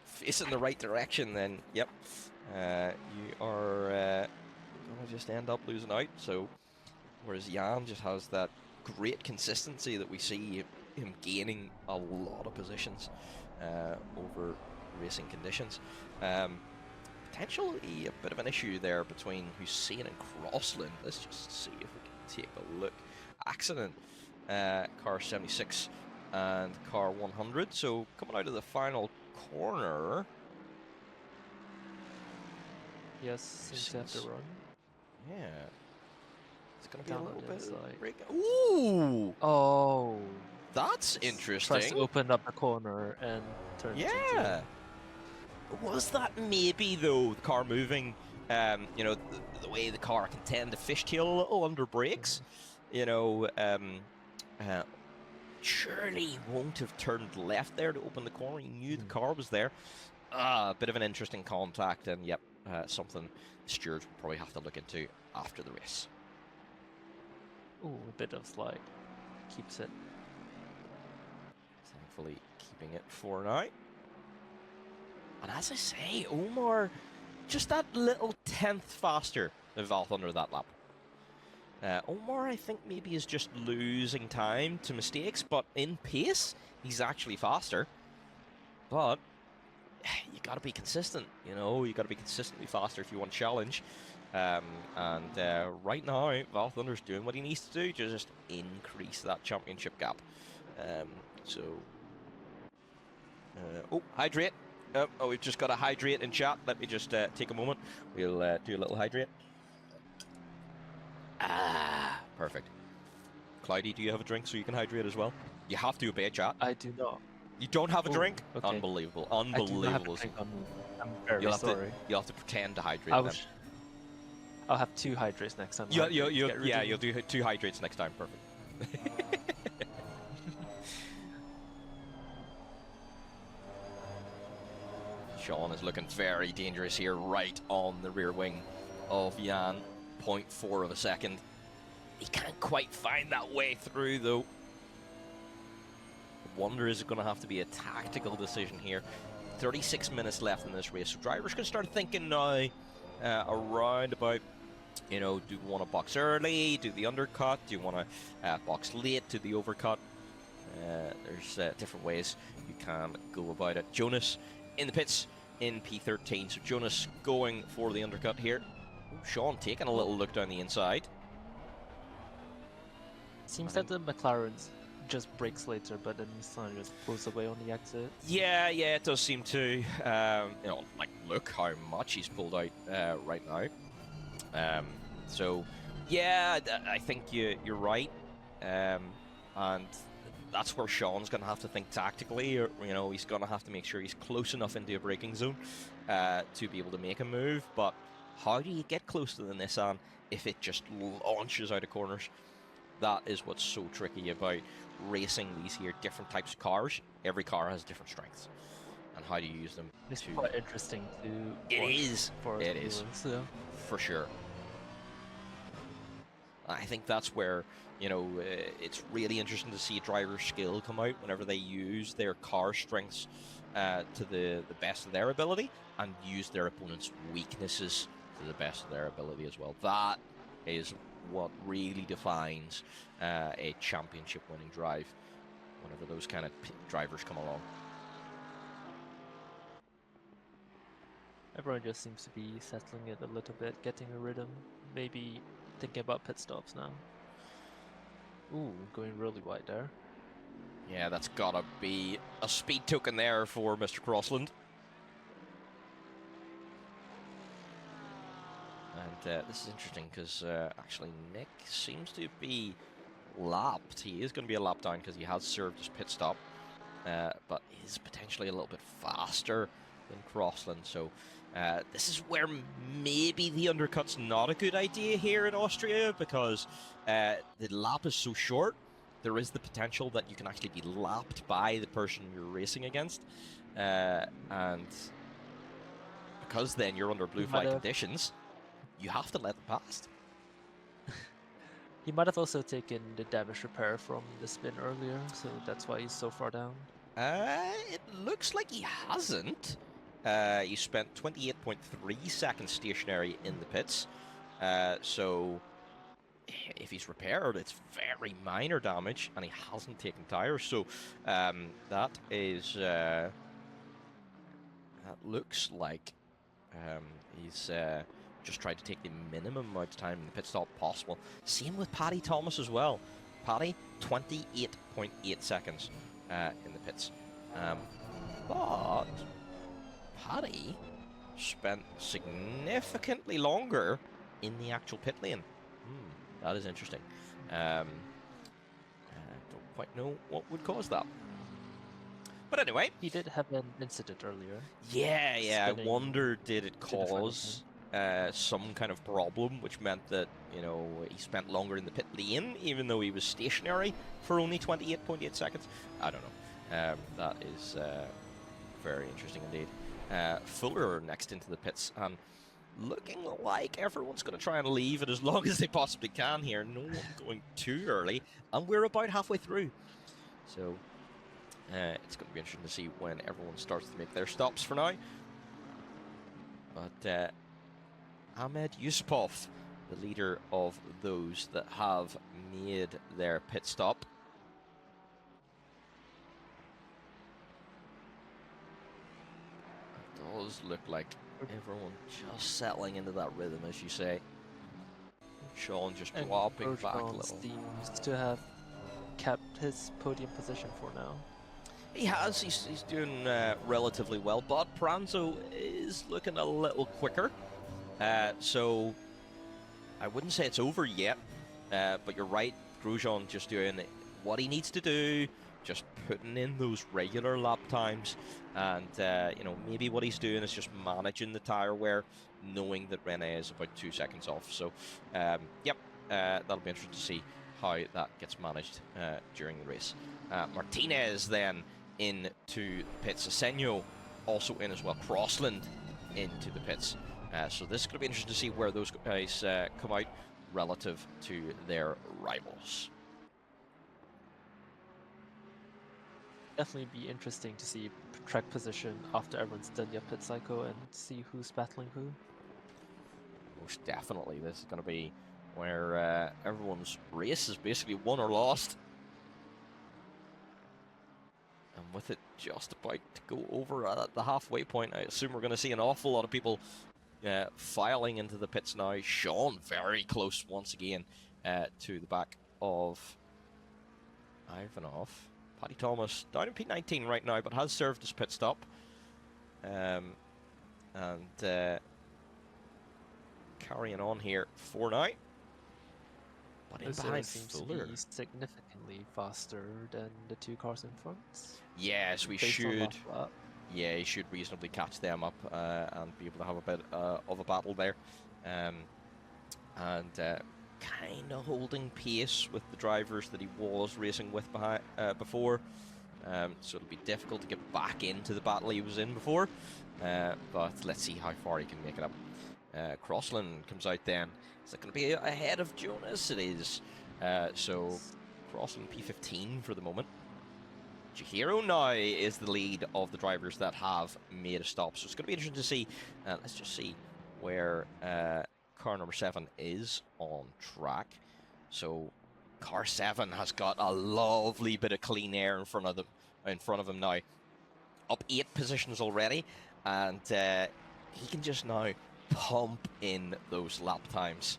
facing the right direction, then, yep, you are going to just end up losing out. So, whereas Jan just has that great consistency that we see him gaining a lot of positions over racing conditions. Potentially a bit of an issue there between Hussein and Crossland. Let's just see if we can take a look. Accident, car 76 and car 100. So coming out of the final corner. Yes, seems to have to run. Yeah. It's going to be Down a little bit inside. of break. Ooh! Oh! That's interesting. Tries to open up the corner and turn it into... Was that maybe, though, the car moving, you know, the way the car can tend to fishtail a little under brakes? You know, surely he won't have turned left there to open the corner. He knew the car was there. A bit of an interesting contact, and yep, something the stewards will probably have to look into after the race. Ooh, a bit of slide. Keeps it. Thankfully, keeping it for now. And as I say, Omar, just that little 10th faster than Valthunder that lap. Omar, I think, maybe is just losing time to mistakes, but in pace, he's actually faster. But you got to be consistent, you know, you got to be consistently faster if you want to challenge. Right now, Valthunder's doing what he needs to do to just increase that championship gap. Oh, hydrate. Oh, we've just got a hydrate in chat. Let me just take a moment. We'll do a little hydrate. Ah, perfect. Cloudy, do you have a drink so you can hydrate as well? You have to obey chat. I do not. You don't have a drink? Okay. Unbelievable. Unbelievable. I do not have a drink. I'm very sorry. You'll have to pretend to hydrate then. I'll have 2 hydrates next time. You'll do 2 hydrates next time. Perfect. Sean is looking very dangerous here, right on the rear wing of Jan. 0.4 of a second. He can't quite find that way through, though. I wonder, is it going to have to be a tactical decision here? 36 minutes left in this race, so drivers can start thinking now around about, you know, do you want to box early, do the undercut, do you want to box late, do the overcut? There's different ways you can go about it. Jonas in the pits in P13, so Jonas going for the undercut here. Ooh, Sean taking a little look down the inside. Seems that the McLaren's just brakes later, but then Nissan just pulls away on the exit. Yeah, it does seem to. You know, like, look how much he's pulled out right now. So, yeah, I think you're right. And that's where Sean's going to have to think tactically. Or, you know, he's going to have to make sure he's close enough into a braking zone to be able to make a move. But how do you get close to the Nissan if it just launches out of corners? That is what's so tricky about racing these here different types of cars. Every car has different strengths, and how do you use them? It's quite interesting to It watch is. for It is. So. For sure. I think that's where, you know, it's really interesting to see driver skill come out whenever they use their car strengths to the best of their ability, and use their opponent's weaknesses to the best of their ability as well. That is what really defines a championship winning drive whenever those kind of drivers come along. Everyone just seems to be settling it a little bit, getting a rhythm, maybe thinking about pit stops now. Ooh, going really wide there. Yeah, that's gotta be a speed token there for Mr. Crossland. And this is interesting because actually Nick seems to be lapped. He is going to be a lap down because he has served his pit stop, but is potentially a little bit faster than Crossland. So this is where maybe the undercut's not a good idea here in Austria, because the lap is so short. There is the potential that you can actually be lapped by the person you're racing against, and because then you're under blue flag conditions, you have to let them past. He might have also taken the damage repair from the spin earlier, so that's why he's so far down. It looks like he hasn't. He spent 28.3 seconds stationary in the pits. So if he's repaired, it's very minor damage, and he hasn't taken tires. So that is that looks like he's just tried to take the minimum amount of time in the pit stop possible. Same with Paddy Thomas as well. Paddy, 28.8 seconds in the pits. But Paddy spent significantly longer in the actual pit lane. That is interesting. I don't quite know what would cause that. But anyway. He did have an incident earlier. Yeah. I wonder, did it cause some kind of problem, which meant that, you know, he spent longer in the pit lane, even though he was stationary for only 28.8 seconds? I don't know. That is very interesting indeed. Fuller next into the pits, and looking like everyone's going to try and leave it as long as they possibly can here. No one going too early, and we're about halfway through. So it's going to be interesting to see when everyone starts to make their stops for now. But Ahmed Yusupov, the leader of those that have made their pit stop. It does look like everyone just settling into that rhythm, as you say. Sean just dropping back a little. Seems to have kept his podium position for now. He has. He's doing relatively well, but Pranzo is looking a little quicker. So I wouldn't say it's over yet, but you're right. Grosjean just doing what he needs to do, just putting in those regular lap times, and you know, maybe what he's doing is just managing the tire wear, knowing that Rene is about 2 seconds off. So yep, that'll be interesting to see how that gets managed during the race. Martinez then into pits. Asenio also in as well. Crossland into the pits. So this is going to be interesting to see where those guys come out relative to their rivals. Definitely be interesting to see track position after everyone's done their pit cycle and see who's battling who. Most definitely, this is going to be where everyone's race is basically won or lost. And with it just about to go over at the halfway point, I assume we're going to see an awful lot of people filing into the pits now. Sean very close once again to the back of Ivanov. Paddy Thomas down in P19 right now, but has served his pit stop. Carrying on here for now. But in behind seems Fuller. to be significantly faster than the two cars in front. Yes, we based on should. last lap. Yeah, he should reasonably catch them up and be able to have a bit of a battle there. Kind of holding pace with the drivers that he was racing with before. So it'll be difficult to get back into the battle he was in before. But let's see how far he can make it up. Crossland comes out then. Is it going to be ahead of Jonas? It is. So Crossland P15 for the moment. Chihiro now is the lead of the drivers that have made a stop. So it's going to be interesting to see. Let's just see where car number 7 is on track. So car 7 has got a lovely bit of clean air in front of him now. Up 8 positions already, and he can just now pump in those lap times.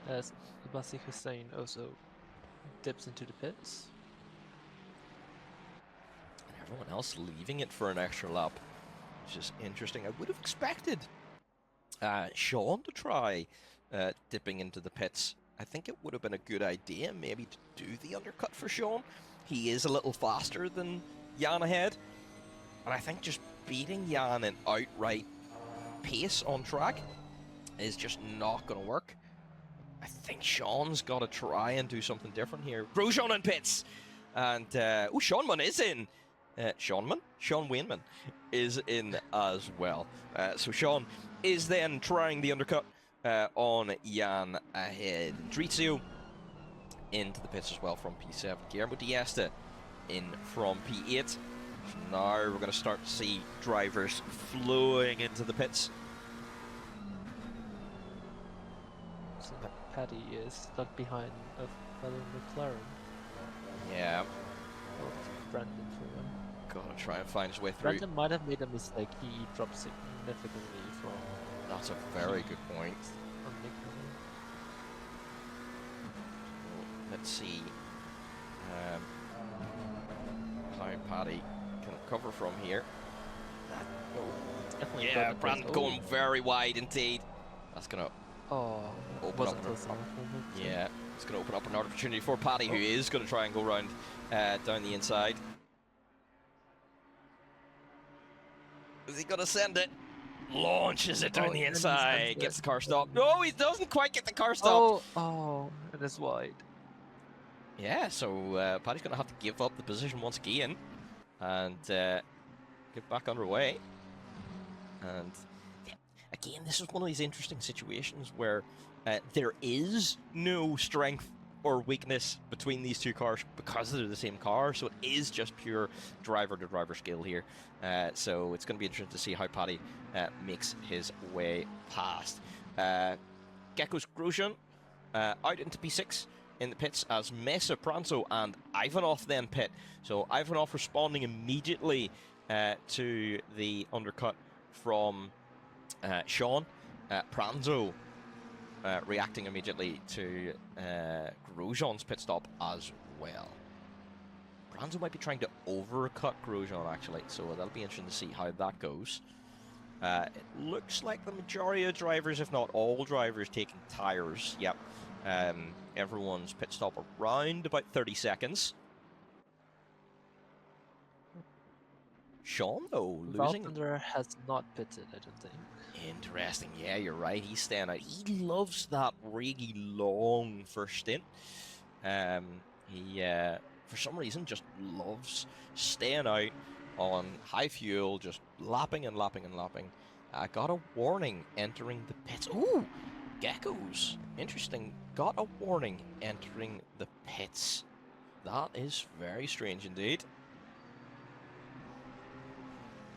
As Abasi Hussein also dips into the pits. And everyone else leaving it for an extra lap, which is interesting. I would have expected Sean to try dipping into the pits. I think it would have been a good idea maybe to do the undercut for Sean. He is a little faster than Jan ahead, but I think just beating Jan in outright pace on track is just not going to work. I think Sean's got to try and do something different here. Grosjean in pits, and Seanman is in. Sean Wainman is in as well. So Sean is then trying the undercut on Jan ahead. Drizio into the pits as well from P7. Guillermo Diesta in from P8. So now we're going to start to see drivers flowing into the pits. So Paddy is stuck behind a fellow McLaren. Yeah. Brandon for him. Gotta try and find his way through. Brandon might have made a mistake. He dropped significantly from. That's a very good point. Let's see how Paddy can cover from here. Yeah, Brandon going very wide indeed. That's gonna open up. Yeah, it's gonna open up an opportunity for Paddy, who is gonna try and go round down the inside. Is he gonna send it? Launches it down the inside. Gets the car stopped. No, he doesn't quite get the car stopped. Oh, it is wide. Yeah, so Paddy's going to have to give up the position once again and get back underway. And again, this is one of these interesting situations where there is no strength or weakness between these two cars because they're the same car. So it is just pure driver-to-driver skill here. So it's going to be interesting to see how Paddy makes his way past. Gekko's Grosjean out into P6. In the pits as Mesa, Pranzo, and Ivanov then pit. So Ivanov responding immediately to the undercut from Sean. Pranzo reacting immediately to Grosjean's pit stop as well. Pranzo might be trying to overcut Grosjean actually, so that'll be interesting to see how that goes. It looks like the majority of drivers, if not all drivers, taking tires. Yep. Everyone's pit stop around about 30 seconds. Sean, though, losing. Valtender has not pitted, I don't think. Interesting. Yeah, you're right. He's staying out. He loves that really long first stint. He for some reason, just loves staying out on high fuel, just lapping and lapping and lapping. Got a warning entering the pits. Ooh, geckos. Interesting. Got a warning entering the pits. That is very strange indeed.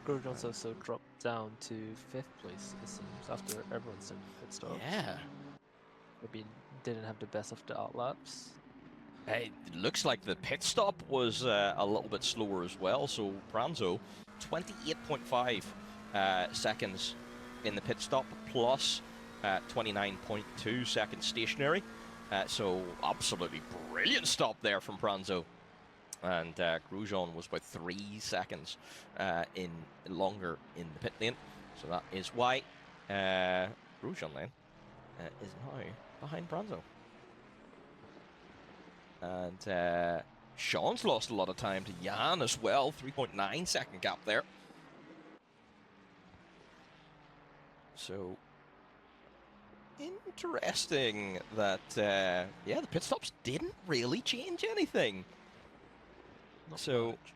Grosjean's also dropped down to 5th place, it seems, after everyone's in pit stop. Yeah. Maybe didn't have the best of the outlaps. It looks like the pit stop was a little bit slower as well. So Pranzo, 28.5 seconds in the pit stop, plus 29.2 seconds stationary. So absolutely brilliant stop there from Pranzo. And Grosjean was about 3 seconds longer in the pit lane. So that is why Grosjean then is now behind Pranzo. And Sean's lost a lot of time to Jan as well. 3.9 second gap there. So interesting that, yeah, the pit stops didn't really change anything. Not So much.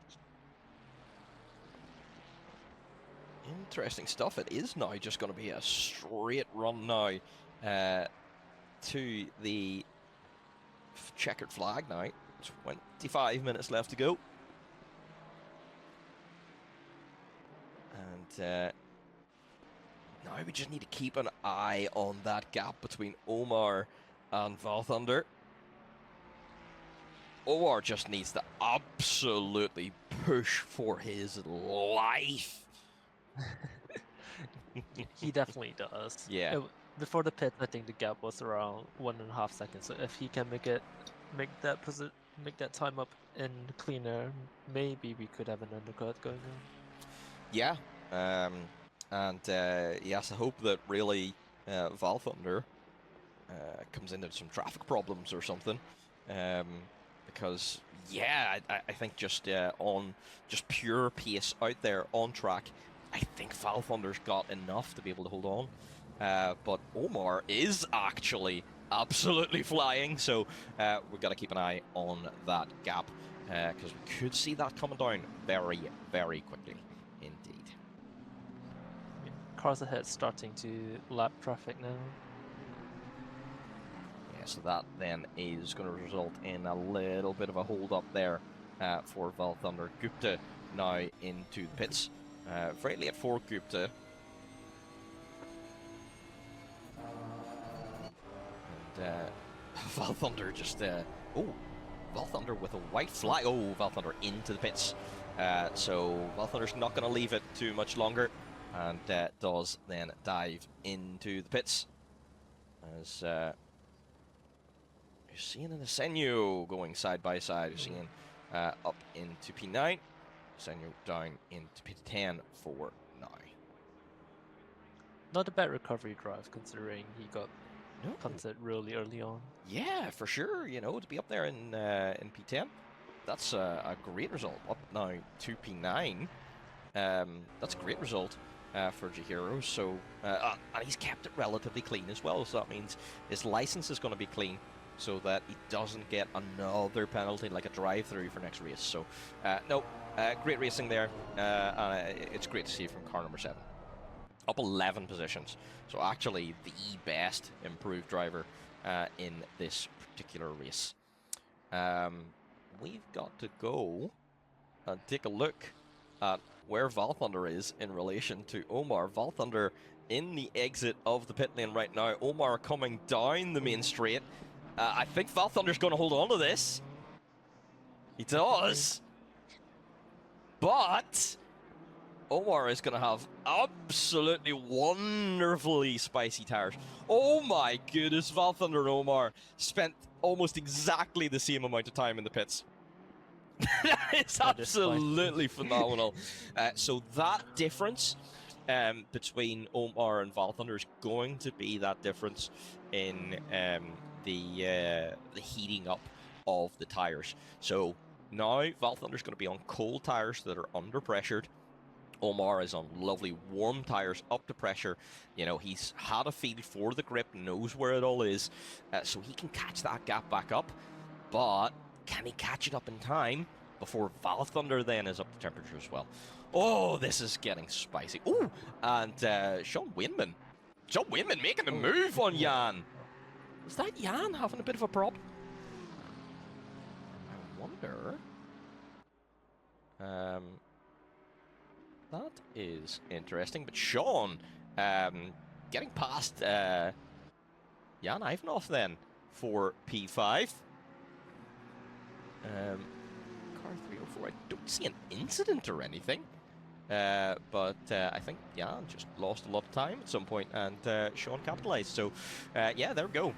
interesting stuff. It is now just going to be a straight run now to the checkered flag now. 25 minutes left to go. And now we just need to keep an eye on that gap between Omar and Valthunder. Omar just needs to absolutely push for his life. He definitely does. Yeah. Before the pit, I think the gap was around 1.5 seconds. So if he can make that time up in cleaner, maybe we could have an undercut going on. Yeah. And he has to hope that really Valthunder comes into some traffic problems or something. Because, yeah, I think just on just pure pace out there on track, I think Valthunder's got enough to be able to hold on. But Omar is actually absolutely flying, so we've got to keep an eye on that gap, because we could see that coming down very, very quickly indeed. Yeah. Cars ahead starting to lap traffic now. Yeah, so that then is going to result in a little bit of a hold up there for Valthunder. Gupta now into the pits. Very late for Gupta. And Valthunder just... oh, Valthunder with a white flag. Oh, Valthunder into the pits. So Valthunder's not going to leave it too much longer. And does then dive into the pits. As you're seeing an Asenio going side by side. You're seeing up into P9. Asenio down into P10 for now. Not a bad recovery drive considering he got No. punted really early on. Yeah, for sure. You know, to be up there in P10, that's a great result. Up now to P9. That's a great result for Chihiro. So, and he's kept it relatively clean as well. So that means his license is going to be clean, so that he doesn't get another penalty like a drive-through for next race. So, no, great racing there. It's great to see from car number 7. Up 11 positions. So actually the best improved driver in this particular race. We've got to go and take a look at where Valthunder is in relation to Omar. Valthunder in the exit of the pit lane right now. Omar coming down the main straight. I think Valthunder's going to hold on to this. He does. But Omar is going to have absolutely wonderfully spicy tires. Oh my goodness, Valthunder and Omar spent almost exactly the same amount of time in the pits. It's absolutely phenomenal. So that difference between Omar and Valthunder is going to be that difference in the heating up of the tires. So now Valthunder's going to be on cold tires that are under pressured. Omar is on lovely warm tires up to pressure. You know, he's had a feel for the grip, knows where it all is, so he can catch that gap back up. But can he catch it up in time before Val Thunder then is up to temperature as well? Oh, this is getting spicy. Oh, and Sean Wayman. Sean Wayman making a move on Jan. Is that Jan having a bit of a problem? I wonder. That is interesting. But Sean getting past Jan Ivanov then for P5. Car 304. I don't see an incident or anything. But I think Jan just lost a lot of time at some point, and Sean capitalized. So, yeah, there we go.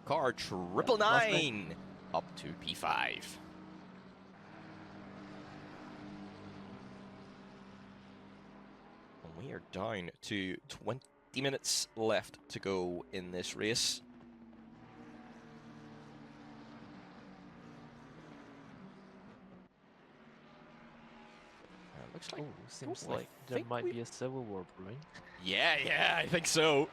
Car 999 up to P5. And we are down to 20 minutes left to go in this race. Looks like, seems like there might be a civil war brewing. Yeah, I think so.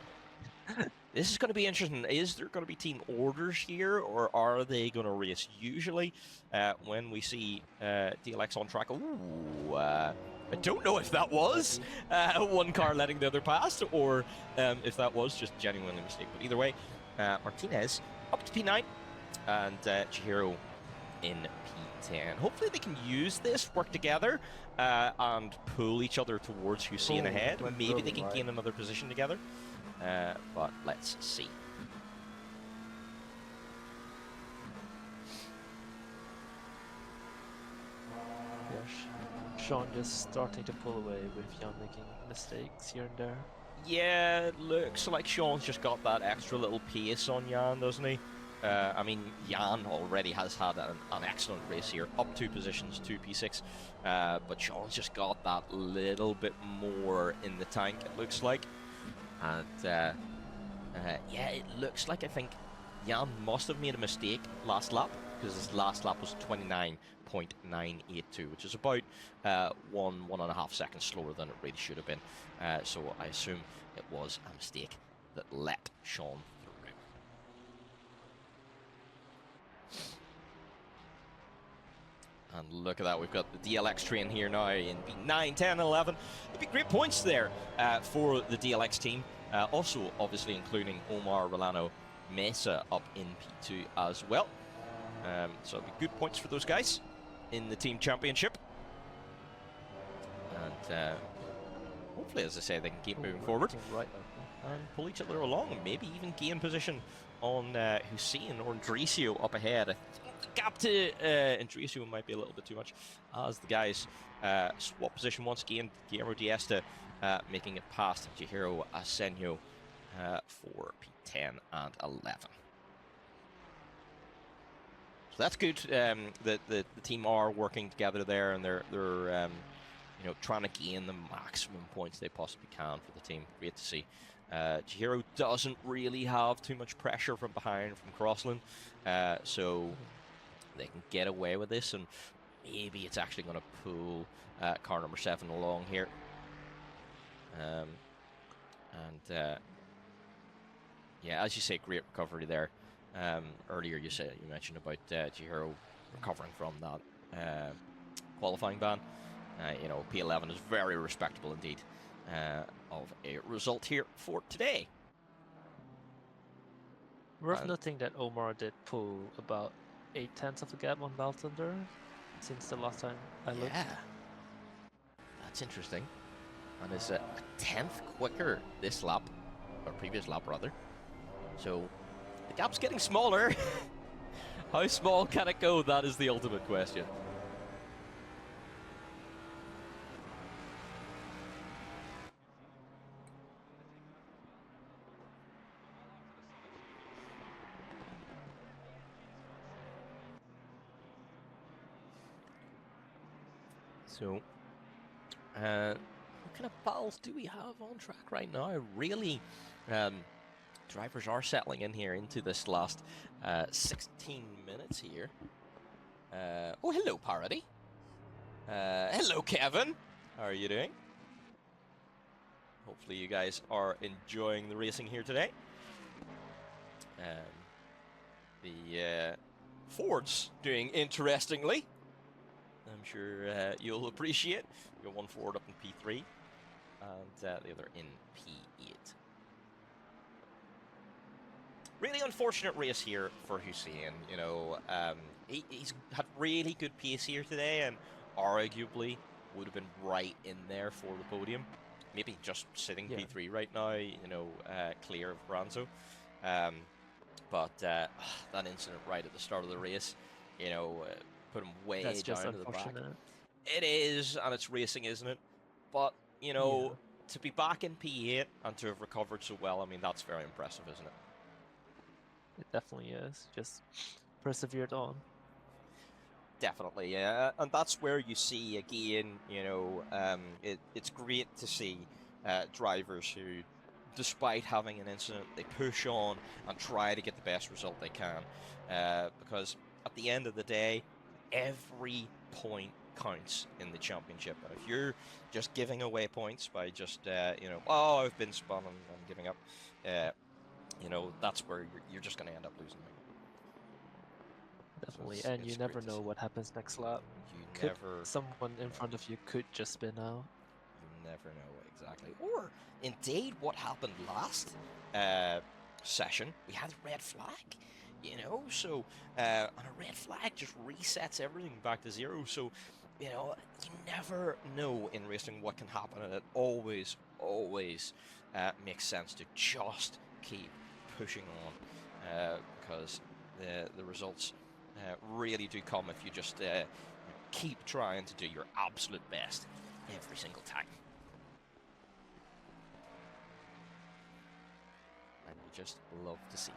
This is going to be interesting. Is there going to be team orders here, or are they going to race? Usually, when we see DLX on track, I don't know if that was one car letting the other pass, or if that was just genuinely a mistake. But either way, Martinez up to P9, and Chihiro in P10. Hopefully they can use this, work together, and pull each other towards Hussein ahead. Maybe they can gain another position together. But let's see. Yeah, Sean just starting to pull away with Jan making mistakes here and there. Yeah, it looks like Sean's just got that extra little pace on Jan, doesn't he? I mean, Jan already has had an excellent race here, up 2 positions, 2 P6, but Sean's just got that little bit more in the tank, it looks like. And yeah, it looks like I think Jan must have made a mistake last lap, because his last lap was 29.982, which is about 1.5 seconds slower than it really should have been. So I assume it was a mistake that let Sean through. And look at that, we've got the DLX train here now in P9, 10, 11. It'd be great points there for the DLX team. Also, obviously, including Omar, Rolano, Mesa up in P2 as well. So it'll be good points for those guys in the team championship. And hopefully, as I say, they can keep moving forward and pull each other along, and maybe even gain position on Hussein or Andresio up ahead. I think the gap to Andresio might be a little bit too much, as the guys swap position once again. Guillermo Diesta making it past Chihiro Asenio for P10 and 11. So that's good. The team are working together there, and they're you know, trying to gain the maximum points they possibly can for the team. Great to see. Chihiro doesn't really have too much pressure from behind from Crossland, so they can get away with this, and maybe it's actually going to pull car number 7 along here. Yeah, as you say, great recovery there. Earlier you mentioned about Chihiro recovering from that qualifying ban. You know, P11 is very respectable indeed of a result here for today. Worth noting that Omar did pull about 0.8 of a gap on Val Thunder since the last time I looked. Yeah, that's interesting. And is a 10th quicker this lap, or previous lap rather. So the gap's getting smaller. How small can it go? That is the ultimate question. So, what kind of battles do we have on track right now? Really, drivers are settling in here into this last 16 minutes here. Oh, hello, Parody. Hello, Kevin. How are you doing? Hopefully you guys are enjoying the racing here today. The Ford's doing interestingly. I'm sure you'll appreciate. We got one Ford up in P3 and the other in P8. Really unfortunate race here for Hussein. You know, he's had really good pace here today and arguably would have been right in there for the podium. Maybe just sitting P3 right now, you know, clear of Branzo. But that incident right at the start of the race, you know, put him way down to the back. It is, and it's racing, isn't it? But, you know, to be back in P8 and to have recovered so well, I mean, that's very impressive, isn't it? It definitely is. Just persevered on. Definitely, yeah. And that's where you see, again, you know, it's great to see drivers who, despite having an incident, they push on and try to get the best result they can. Because at the end of the day, every point counts in the championship. And if you're just giving away points by just, you know, oh, I've been spun and I'm giving up, you know, that's where you're just going to end up losing. Definitely, So and you never know what happens next lap. Someone in front of you could just spin out. You never know, exactly. Or, indeed, what happened last session, we had a red flag, you know, so, and a red flag just resets everything back to zero, so, you know, you never know in racing what can happen, and it always makes sense to just keep pushing on, because the results really do come if you just keep trying to do your absolute best every single time. And you just love to see it.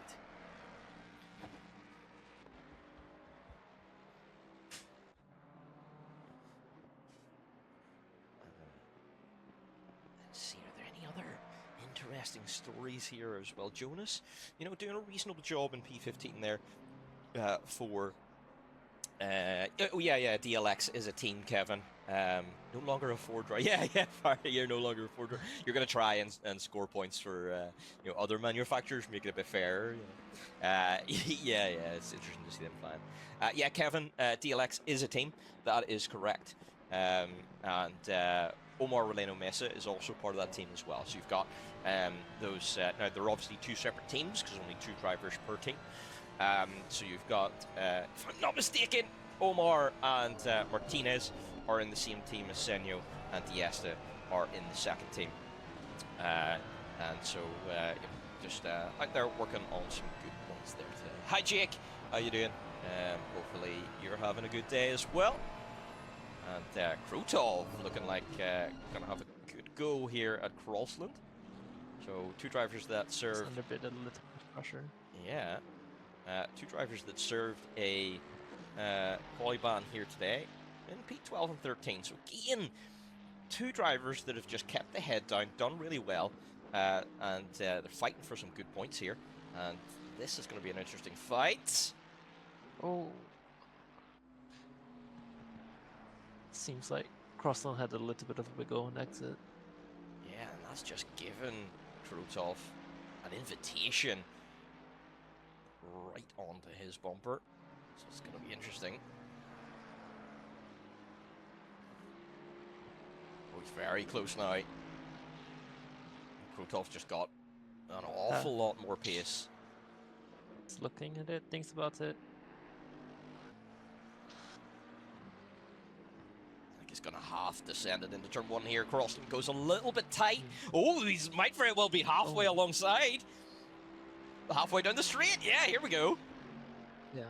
Let's see, are there any other interesting stories here as well? Jonas, you know, doing a reasonable job in P15 there for... oh yeah, DLX is a team, Kevin. No longer a Ford driver. Yeah, you're no longer a Ford driver. You're gonna try and score points for you know, other manufacturers, make it a bit fairer. You know. Yeah, it's interesting to see them flying. Yeah, Kevin, DLX is a team. That is correct. And Omar Releno Mesa is also part of that team as well. So you've got those. Now they're obviously two separate teams because only 2 drivers per team. So you've got, if I'm not mistaken, Omar and Martinez are in the same team as Senyo, and Diesta are in the second team. And so just out there working on some good points there today. Hi Jake, how you doing? Hopefully you're having a good day as well. And Krutov looking like gonna have a good go here at Crossland. So 2 drivers that serve under a little bit of pressure. Yeah. 2 drivers that served a quali ban here today in P12 and 13. So again, 2 drivers that have just kept the head down, done really well, and they're fighting for some good points here. And this is going to be an interesting fight. Oh. Seems like Crossland had a little bit of a wiggle on exit. Yeah, and that's just given Krutov an invitation right onto his bumper, so it's going to be interesting. Oh, he's very close now. Krotov's just got an awful lot more pace. He's looking at it, thinks about it. I think he's going to half descend it into turn 1 here. Crossland goes a little bit tight. Oh, he might very well be halfway alongside. Halfway down the straight. Yeah, here we go. Yeah.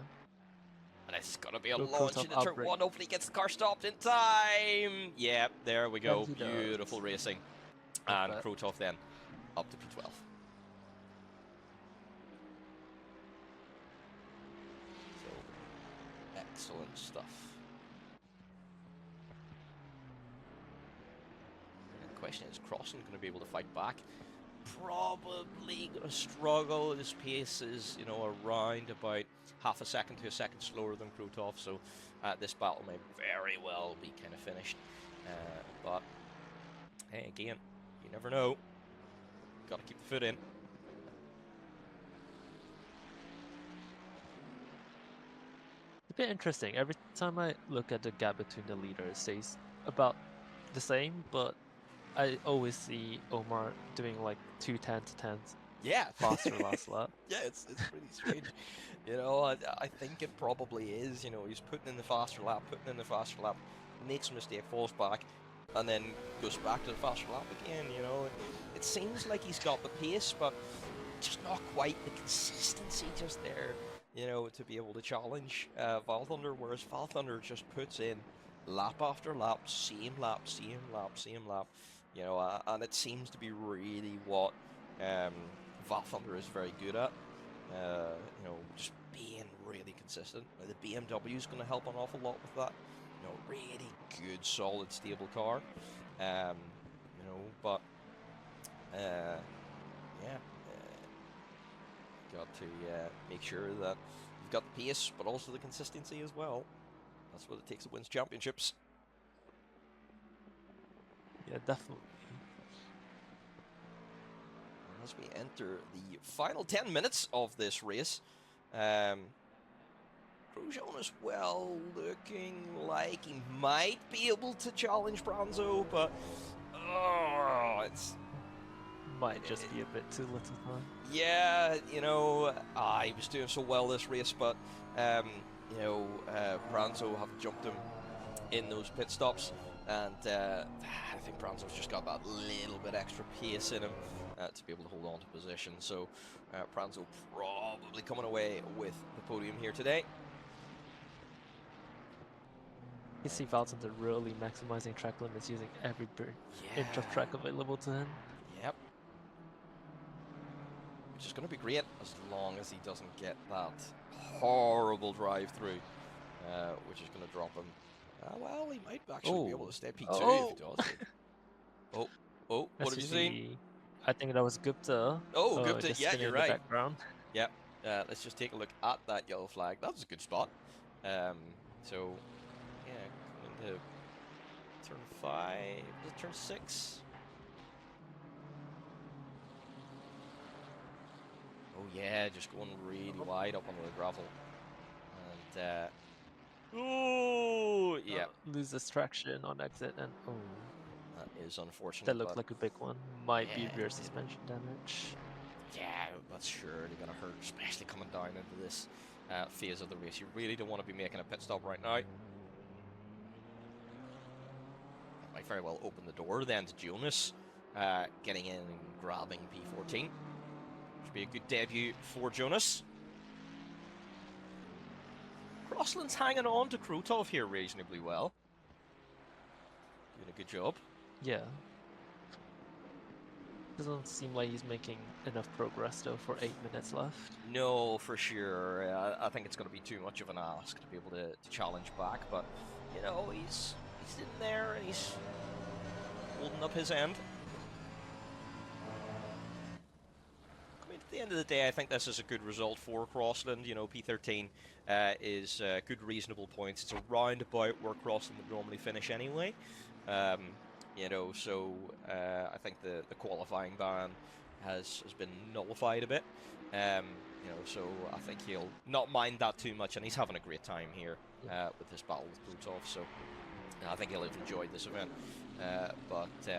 And it's going to be a launch into turn 1. Hopefully he gets the car stopped in time. Yeah, there we go. Beautiful racing. And Krutov then up to P12. So, excellent stuff. And the question is Crossland going to be able to fight back? Probably going to struggle. His pace is, you know, around about half a second to a second slower than Krutov, so this battle may very well be kind of finished. But hey, again, you never know. Got to keep the foot in. bit interesting. Every time I look at the gap between the leaders, it stays about the same, but I always see Omar doing like 2 10s Yeah. faster last lap. Yeah, it's pretty strange. You know, I think it probably is. You know, he's putting in the faster lap, makes a mistake, falls back, and then goes back to the faster lap again. You know, it seems like he's got the pace, but just not quite the consistency just there. You know, to be able to challenge Valthunder, whereas Valthunder just puts in lap after lap, same lap. You know, and it seems to be really what Valthunder is very good at. You know, just being really consistent. Now, the BMW is going to help an awful lot with that. You know, really good, solid, stable car. You know, but yeah, got to make sure that you've got the pace, but also the consistency as well. That's what it takes to win championships. Yeah, definitely. As we enter the final 10 minutes of this race, Grosjean as well looking like he might be able to challenge Bronzo, but it's Might just be a bit too little time. yeah, you know, he was doing so well this race, but you know, Bronzo have jumped him in those pit stops, and I think Bronzo's just got that little bit extra pace in him to be able to hold on to position. So Bronzo probably coming away with the podium here today. You see Valthunder really maximizing track limits using every inch of track available to him. Yep. Which is going to be great as long as he doesn't get that horrible drive through, which is going to drop him. Well, he might actually be able to stay P2 if he does. What have you seen? I think that was Gupta. Oh, Gupta, yeah, you're right. Background. Yep. Let's just take a look at that yellow flag. That was a good spot. So, yeah, coming into turn 5, is it turn 6? Oh yeah, just going really wide up onto the gravel. And, oh, yeah. Loses traction on exit, and oh. That is unfortunate. That looked like a big one. Might be rear suspension damage. Yeah, that's surely going to hurt, especially coming down into this phase of the race. You really don't want to be making a pit stop right now. That might very well open the door then to Jonas getting in and grabbing P14. Should be a good debut for Jonas. Crossland's hanging on to Krutov here reasonably well. Doing a good job. Yeah. Doesn't seem like he's making enough progress though for 8 minutes left. No, for sure. I think it's going to be too much of an ask to be able to challenge back, but you know, he's sitting there and he's holding up his end. I mean, at the end of the day, I think this is a good result for Crossland. You know, P13 is good, reasonable points. It's around about where Crossland would normally finish anyway. You know, so I think the qualifying ban has been nullified a bit. You know, so I think he'll not mind that too much, and he's having a great time here with this battle with Krutov. So I think he'll have enjoyed this event. But you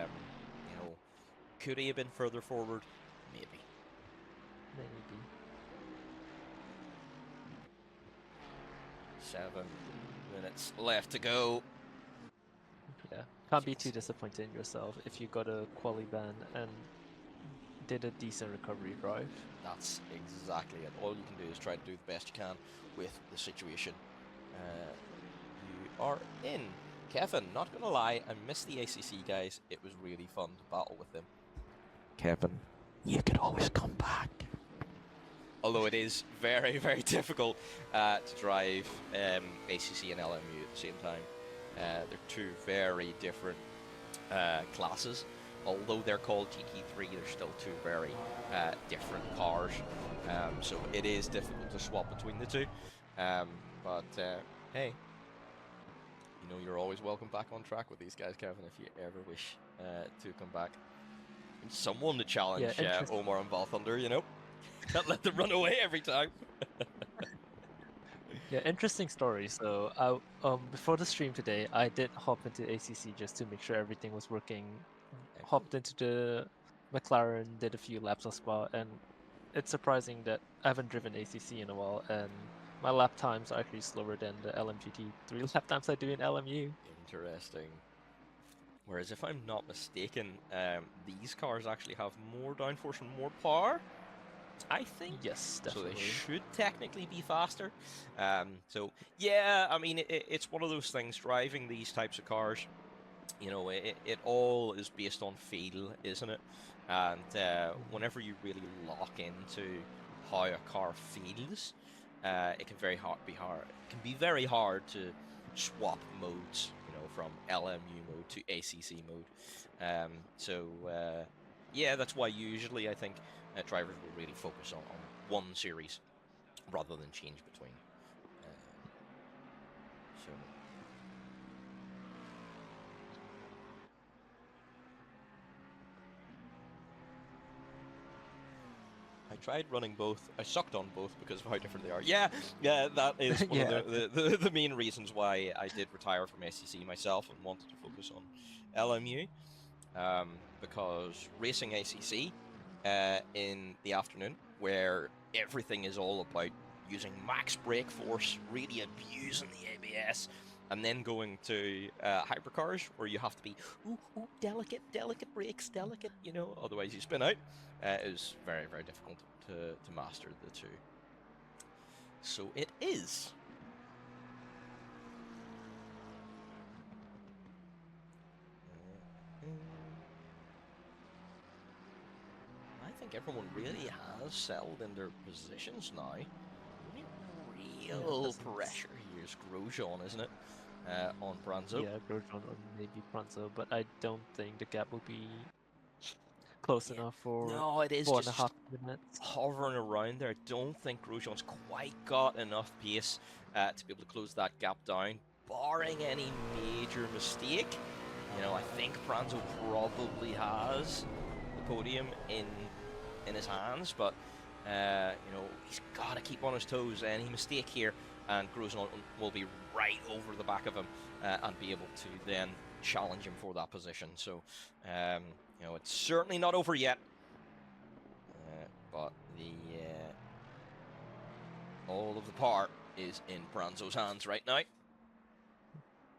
know, could he have been further forward? Maybe. Maybe. 7 minutes left to go. Yeah, can't be too disappointed in yourself if you got a quali ban and did a decent recovery drive. That's exactly it. All you can do is try to do the best you can with the situation you are in. Kevin, not gonna lie, I missed the ACC guys. It was really fun to battle with them. Kevin, you could always come back. Although it is very, very difficult to drive ACC and LMU at the same time. They're two very different classes. Although they're called GT3, they're still two very different cars. So it is difficult to swap between the two. But hey, you know, you're always welcome back on track with these guys, Kevin, if you ever wish to come back. And someone to challenge Omar and Valthunder, you know. Can't let them run away every time. Yeah, interesting story. So, before the stream today, I did hop into ACC just to make sure everything was working. Hopped into the McLaren, did a few laps on spot, and it's surprising that I haven't driven ACC in a while, and my lap times are actually slower than the LMGT 3 lap times I do in LMU. Interesting. Whereas if I'm not mistaken, these cars actually have more downforce and more power, I think. Yes, So they definitely. should technically be faster. So yeah, I mean, it's one of those things, driving these types of cars, you know, it all is based on feel, isn't it? And whenever you really lock into how a car feels, it can it can be very hard to swap modes, you know, from LMU mode to ACC mode. Yeah, that's why usually I think drivers will really focus on one series rather than change between. So. I tried running both. I sucked on both because of how different they are. Yeah, that is one Yeah, of the main reasons why I did retire from ACC myself and wanted to focus on LMU. Because racing ACC in the afternoon, where everything is all about using max brake force, really abusing the ABS, and then going to hypercars where you have to be delicate brakes, delicate, you know, otherwise you spin out. Is very, very difficult to master the two. So it is. I think everyone really has settled in their positions now. Real pressure here's Grosjean, isn't it? On Branzo. Yeah, Grosjean or maybe Pranzo, but I don't think the gap will be close enough for No, it is 4.5 minutes. hovering around there. I don't think Grosjean's quite got enough pace to be able to close that gap down, barring any major mistake. You know, I think Pranzo probably has the podium in his hands, but you know, he's got to keep on his toes. Any mistake here, and Grosjean will be right over the back of him and be able to then challenge him for that position. So, you know, it's certainly not over yet. But all of the power is in Branzo's hands right now.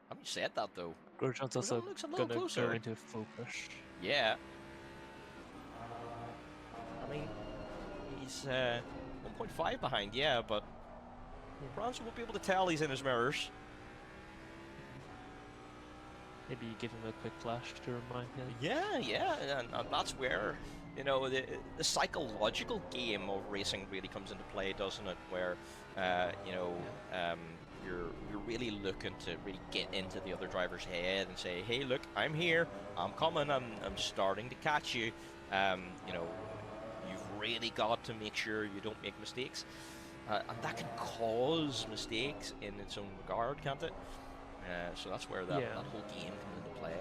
Having said that, though, Grosjean's also looks a little gonna closer. go into full push. Yeah. I mean, he's 1.5 behind, yeah, but Branzo will be able to tell he's in his mirrors. Maybe give him a quick flash to remind him. Yeah, and that's where, you know, the psychological game of racing really comes into play, doesn't it? Where, you know, you're really looking to really get into the other driver's head and say, hey, look, I'm here, I'm coming, I'm starting to catch you. You know, you've really got to make sure you don't make mistakes. And that can cause mistakes in its own regard, can't it? So that's where that whole game comes into play.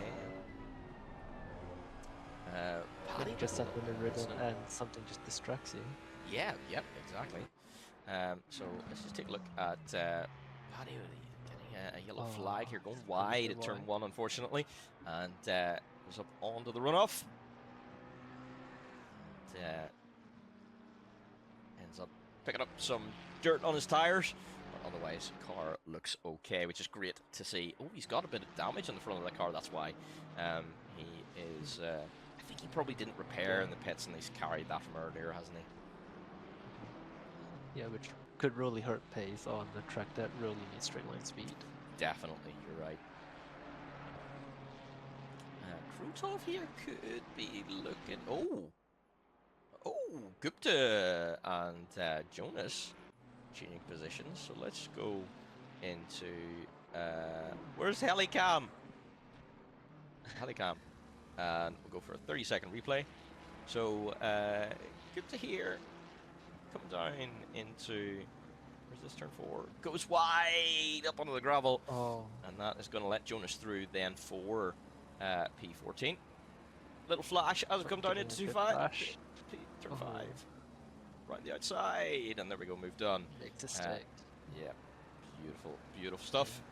Paddy just set in the rhythm and something just distracts you. Yeah, yep, exactly. So let's just take a look at Paddy getting a yellow flag here, going wide at turn 1, unfortunately, and goes up onto the runoff. And ends up picking up some dirt on his tires. Otherwise, car looks okay, which is great to see. Oh, he's got a bit of damage on the front of the car. That's why he is. I think he probably didn't repair in the pits, and he's carried that from earlier, hasn't he? Yeah, which could really hurt pace on the track that really needs straight line speed. Definitely, you're right. Krutov here could be looking. Oh, Gupta and Jonas changing positions. So let's go into where's Helicam? Helicam, and we'll go for a 30-second replay. So Gupta here, come down into where's this turn 4? Goes wide up onto the gravel, and that is going to let Jonas through then for P14. Little flash as we come down into 2.5. Turn 5. Right the outside, and there we go, move done. Makes a stick. Yeah. Beautiful, beautiful stuff.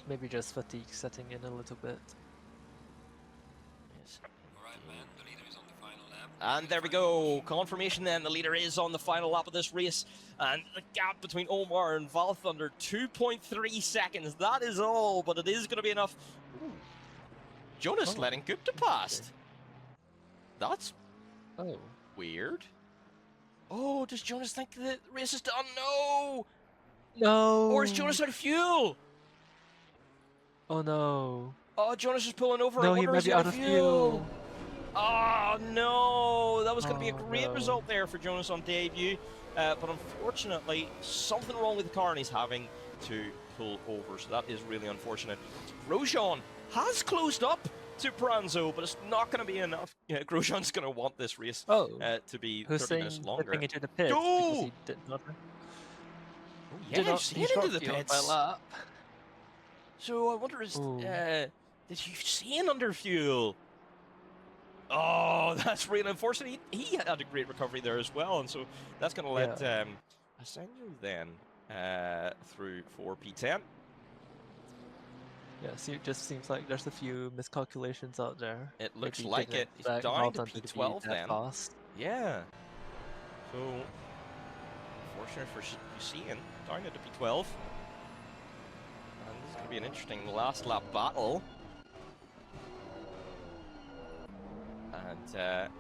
Maybe just fatigue setting in a little bit. Yes. Alright, man, the leader is on the final lap. And there we go. Confirmation then. The leader is on the final lap of this race. And the gap between Omar and Val Thunder, 2.3 seconds. That is all, but it is going to be enough. Ooh. Jonas letting Gupta past. That's weird. Oh, does Jonas think the race is done? No! No! Or is Jonas out of fuel? Oh no. Oh, Jonas is pulling over. No, I he wonder might is be out of fuel. Oh no, that was going to be a Oh, great no. result there for Jonas on debut, but unfortunately something wrong with the car and he's having to pull over, so that is really unfortunate. Grosjean has closed up to Pranzo, but it's not going to be enough. Yeah, Grosjean's going to want this race to be 30 minutes longer. Stepping into the pit Go! because he did not. Oh, yeah, he's heading into the pits. Lap. So I wonder, did you see an under fuel? Oh, that's really unfortunate. He had a great recovery there as well, and so that's going to let Asenjo then through for P10. Yeah, so it just seems like there's a few miscalculations out there. It looks Maybe like it. didn't He's back down out to onto the P12 that then. fast. Yeah. So, unfortunate for Ian, down to P12. And this is going to be an interesting last lap battle. And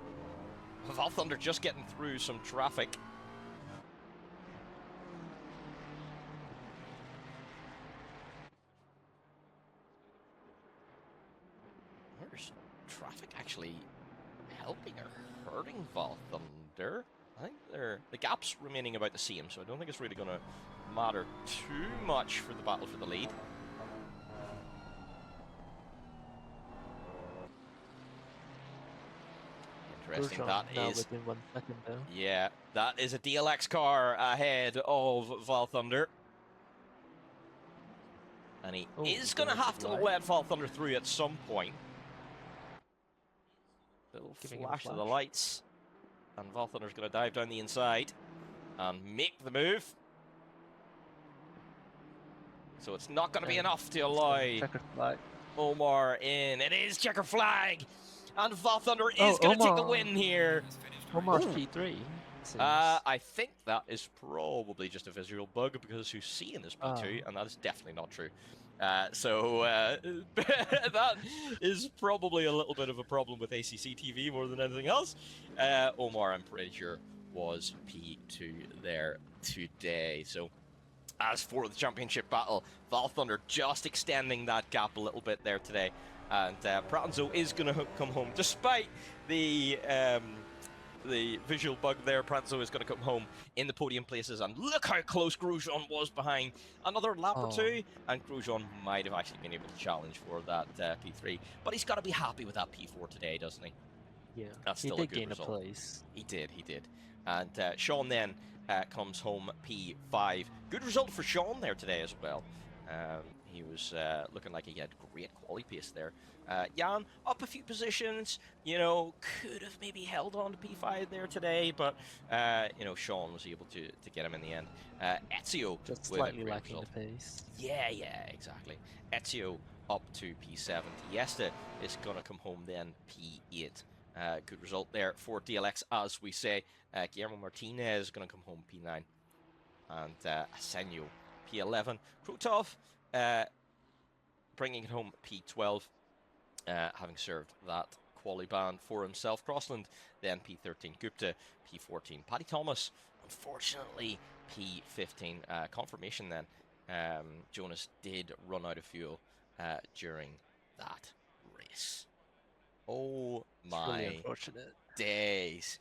Val Thunder just getting through some traffic. Where's traffic actually helping or hurting Val Thunder? I think the gap's remaining about the same, so I don't think it's really going to matter too much for the battle for the lead. Interesting. That is within 1 second though. Yeah, that is a DLX car ahead of Val Thunder. And he is going to have to let Val Thunder through at some point. Little flash of the lights. And Val Thunder's going to dive down the inside and make the move. So it's not going to be enough to allow Omar in. It is checker flag. And Val Thunder is going to take the win here. Omar's P3. I think that is probably just a visual bug because you see in this P2, and that is definitely not true. So that is probably a little bit of a problem with ACC TV more than anything else. Omar, I'm pretty sure, was P2 there today. So as for the championship battle, Val Thunder just extending that gap a little bit there today. And Pranzo is going to come home, despite the visual bug there. Pranzo is going to come home in the podium places, and look how close Grosjean was behind. Another lap or two, and Grosjean might have actually been able to challenge for that P3. But he's got to be happy with that P4 today, doesn't he? Yeah, that's still a good result. He did. And Sean then comes home P5. Good result for Sean there today as well. He was looking like he had great quality pace there. Jan up a few positions, you know, could have maybe held on to P5 there today, but you know, Sean was able to get him in the end. Ezio just with slightly a great lacking result. the pace. Yeah, Exactly. Ezio up to P7. Tiesta is gonna come home then P8. Good result there for DLX, as we say. Guillermo Martinez is gonna come home P9, and Asenjo P11. Krutov bringing it home P12, having served that quali ban for himself. Crossland then P13, Gupta P14, Paddy Thomas unfortunately P15. Confirmation then, Jonas did run out of fuel during that race. Oh my really unfortunate. days.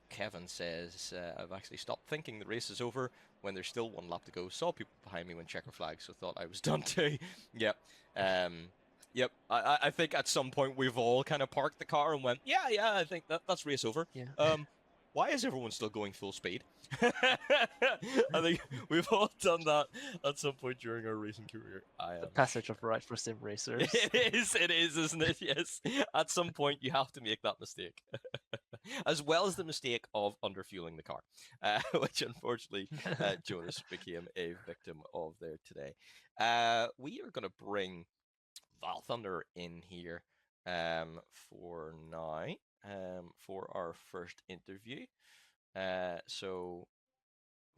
Kevin says, I've actually stopped thinking the race is over when there's still one lap to go. Saw people behind me when checker flag, so thought I was done too. Yep. Yep. I think at some point we've all kind of parked the car and went, yeah, I think that's race over. Yeah. Why is everyone still going full speed? I think we've all done that at some point during our racing career. The passage of right for sim racers. It is, isn't it? Yes. At some point you have to make that mistake. as well as the mistake of underfueling the car, which unfortunately Jonas became a victim of there today. We are going to bring Val Thunder in here for now for our first interview. So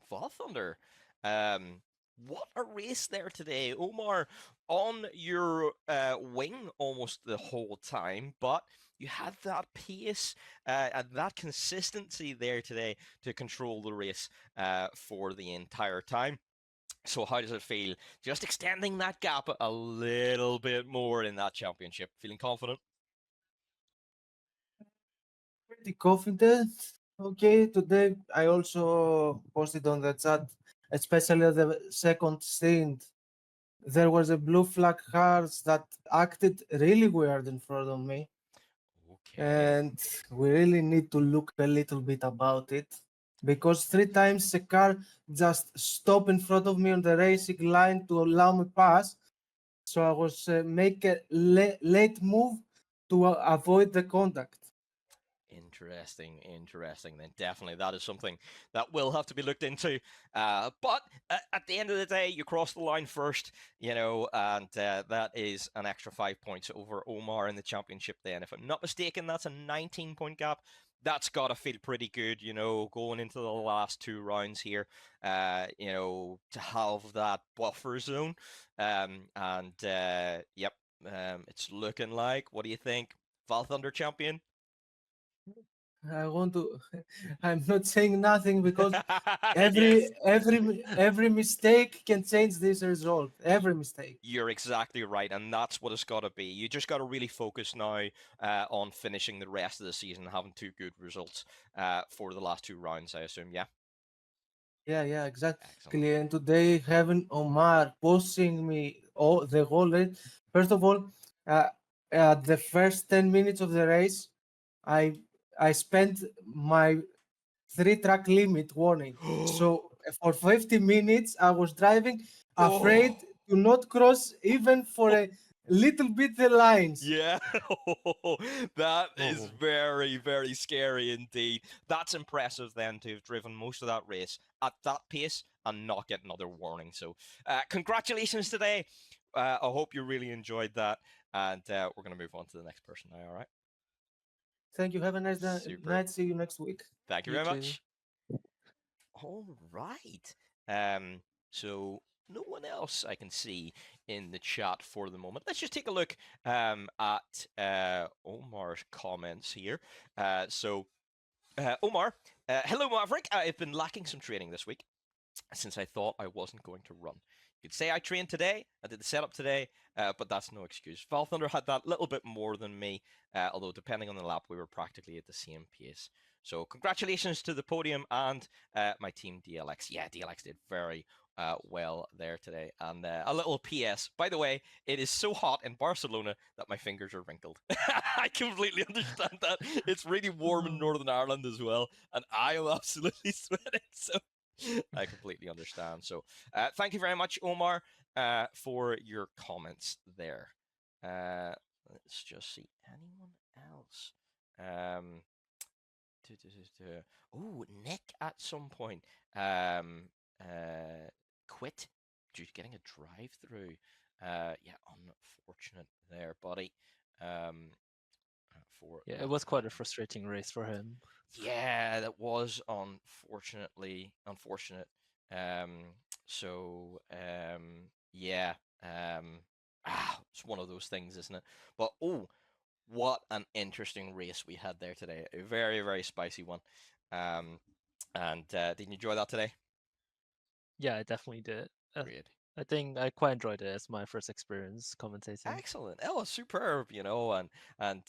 Val Thunder, what a race there today, Omar, on your wing almost the whole time, but you had that pace and that consistency there today to control the race for the entire time. So how does it feel just extending that gap a little bit more in that championship? Feeling confident? Pretty confident. Okay, today I also posted on the chat, especially at the second stint. There was a blue flag cars that acted really weird in front of me, Okay. and we really need to look a little bit about it because 3 times a car just stopped in front of me on the racing line to allow me pass. So I was make a late move to avoid the contact. Interesting, interesting. Then definitely that is something that will have to be looked into. But at the end of the day, you cross the line first, you know, and that is an extra 5 points over Omar in the championship. Then, if I'm not mistaken, that's a 19-point gap. That's got to feel pretty good, you know, going into the last 2 rounds here, you know, to have that buffer zone. And yep, it's looking like, what do you think? Val Thunder champion? I want to. I'm not saying nothing because Yes, every mistake can change this result. Every mistake. you're exactly right, and that's what it's got to be. You just got to really focus now on finishing the rest of the season, having 2 good results for the last 2 rounds, I assume. Yeah, Yeah, excellent. exactly. And today having Omar pushing me all the whole race. First of all, uh, at the first 10 minutes of the race, I I spent my 3 track limit warning. So for 50 minutes, I was driving Oh, afraid to not cross even for a little bit the lines. yeah, that is Oh. very, very scary indeed. That's impressive then to have driven most of that race at that pace and not get another warning. So, congratulations today. I hope you really enjoyed that, and we're going to move on to the next person now. All right. Thank you. Have a nice Super. night. See you next week. Thank you You very too. much. All right. Um, so no one else I can see in the chat for the moment. Let's just take a look at Omar's comments here. Omar, hello Maverick. I've been lacking some training this week since I thought I wasn't going to run. You could say I trained today, I did the setup today, but that's no excuse. Val Thunder had that little bit more than me, although depending on the lap, we were practically at the same pace. So congratulations to the podium and my team DLX. Yeah, DLX did very well there today. And a little PS, by the way, it is so hot in Barcelona that my fingers are wrinkled. I completely understand that. It's really warm in Northern Ireland as well, and I am absolutely sweating. So I completely understand. So thank you very much, Omar, for your comments there. Let's just see. Anyone else? Um, Oh, Nick at some point quit due to getting a drive through. Yeah, unfortunate there, buddy. For Yeah, it that was quite a matter. frustrating race for him. Yeah, that was unfortunately unfortunate. Um, yeah, it's one of those things, isn't it? But oh, what an interesting race we had there today. A very, very spicy one. And did you enjoy that today? Yeah, I definitely did. Great. I think I quite enjoyed it as my first experience commentating. Excellent. Oh, superb, you know, and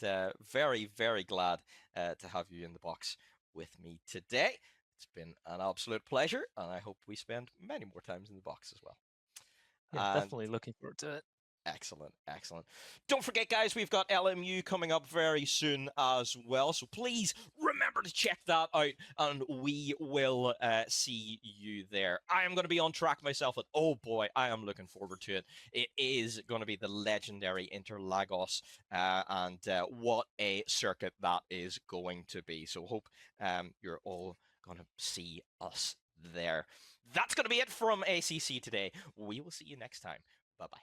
very, very glad to have you in the box with me today. It's been an absolute pleasure, and I hope we spend many more times in the box as well. Yeah, And definitely looking forward to it. excellent, excellent. Don't forget, guys, we've got LMU coming up very soon as well. So please remember remember to check that out, and we will see you there. I am going to be on track myself, and oh boy, I am looking forward to it. It is going to be the legendary Interlagos, and what a circuit that is going to be. So hope you're all going to see us there. That's going to be it from ACC today. We will see you next time. Bye-bye.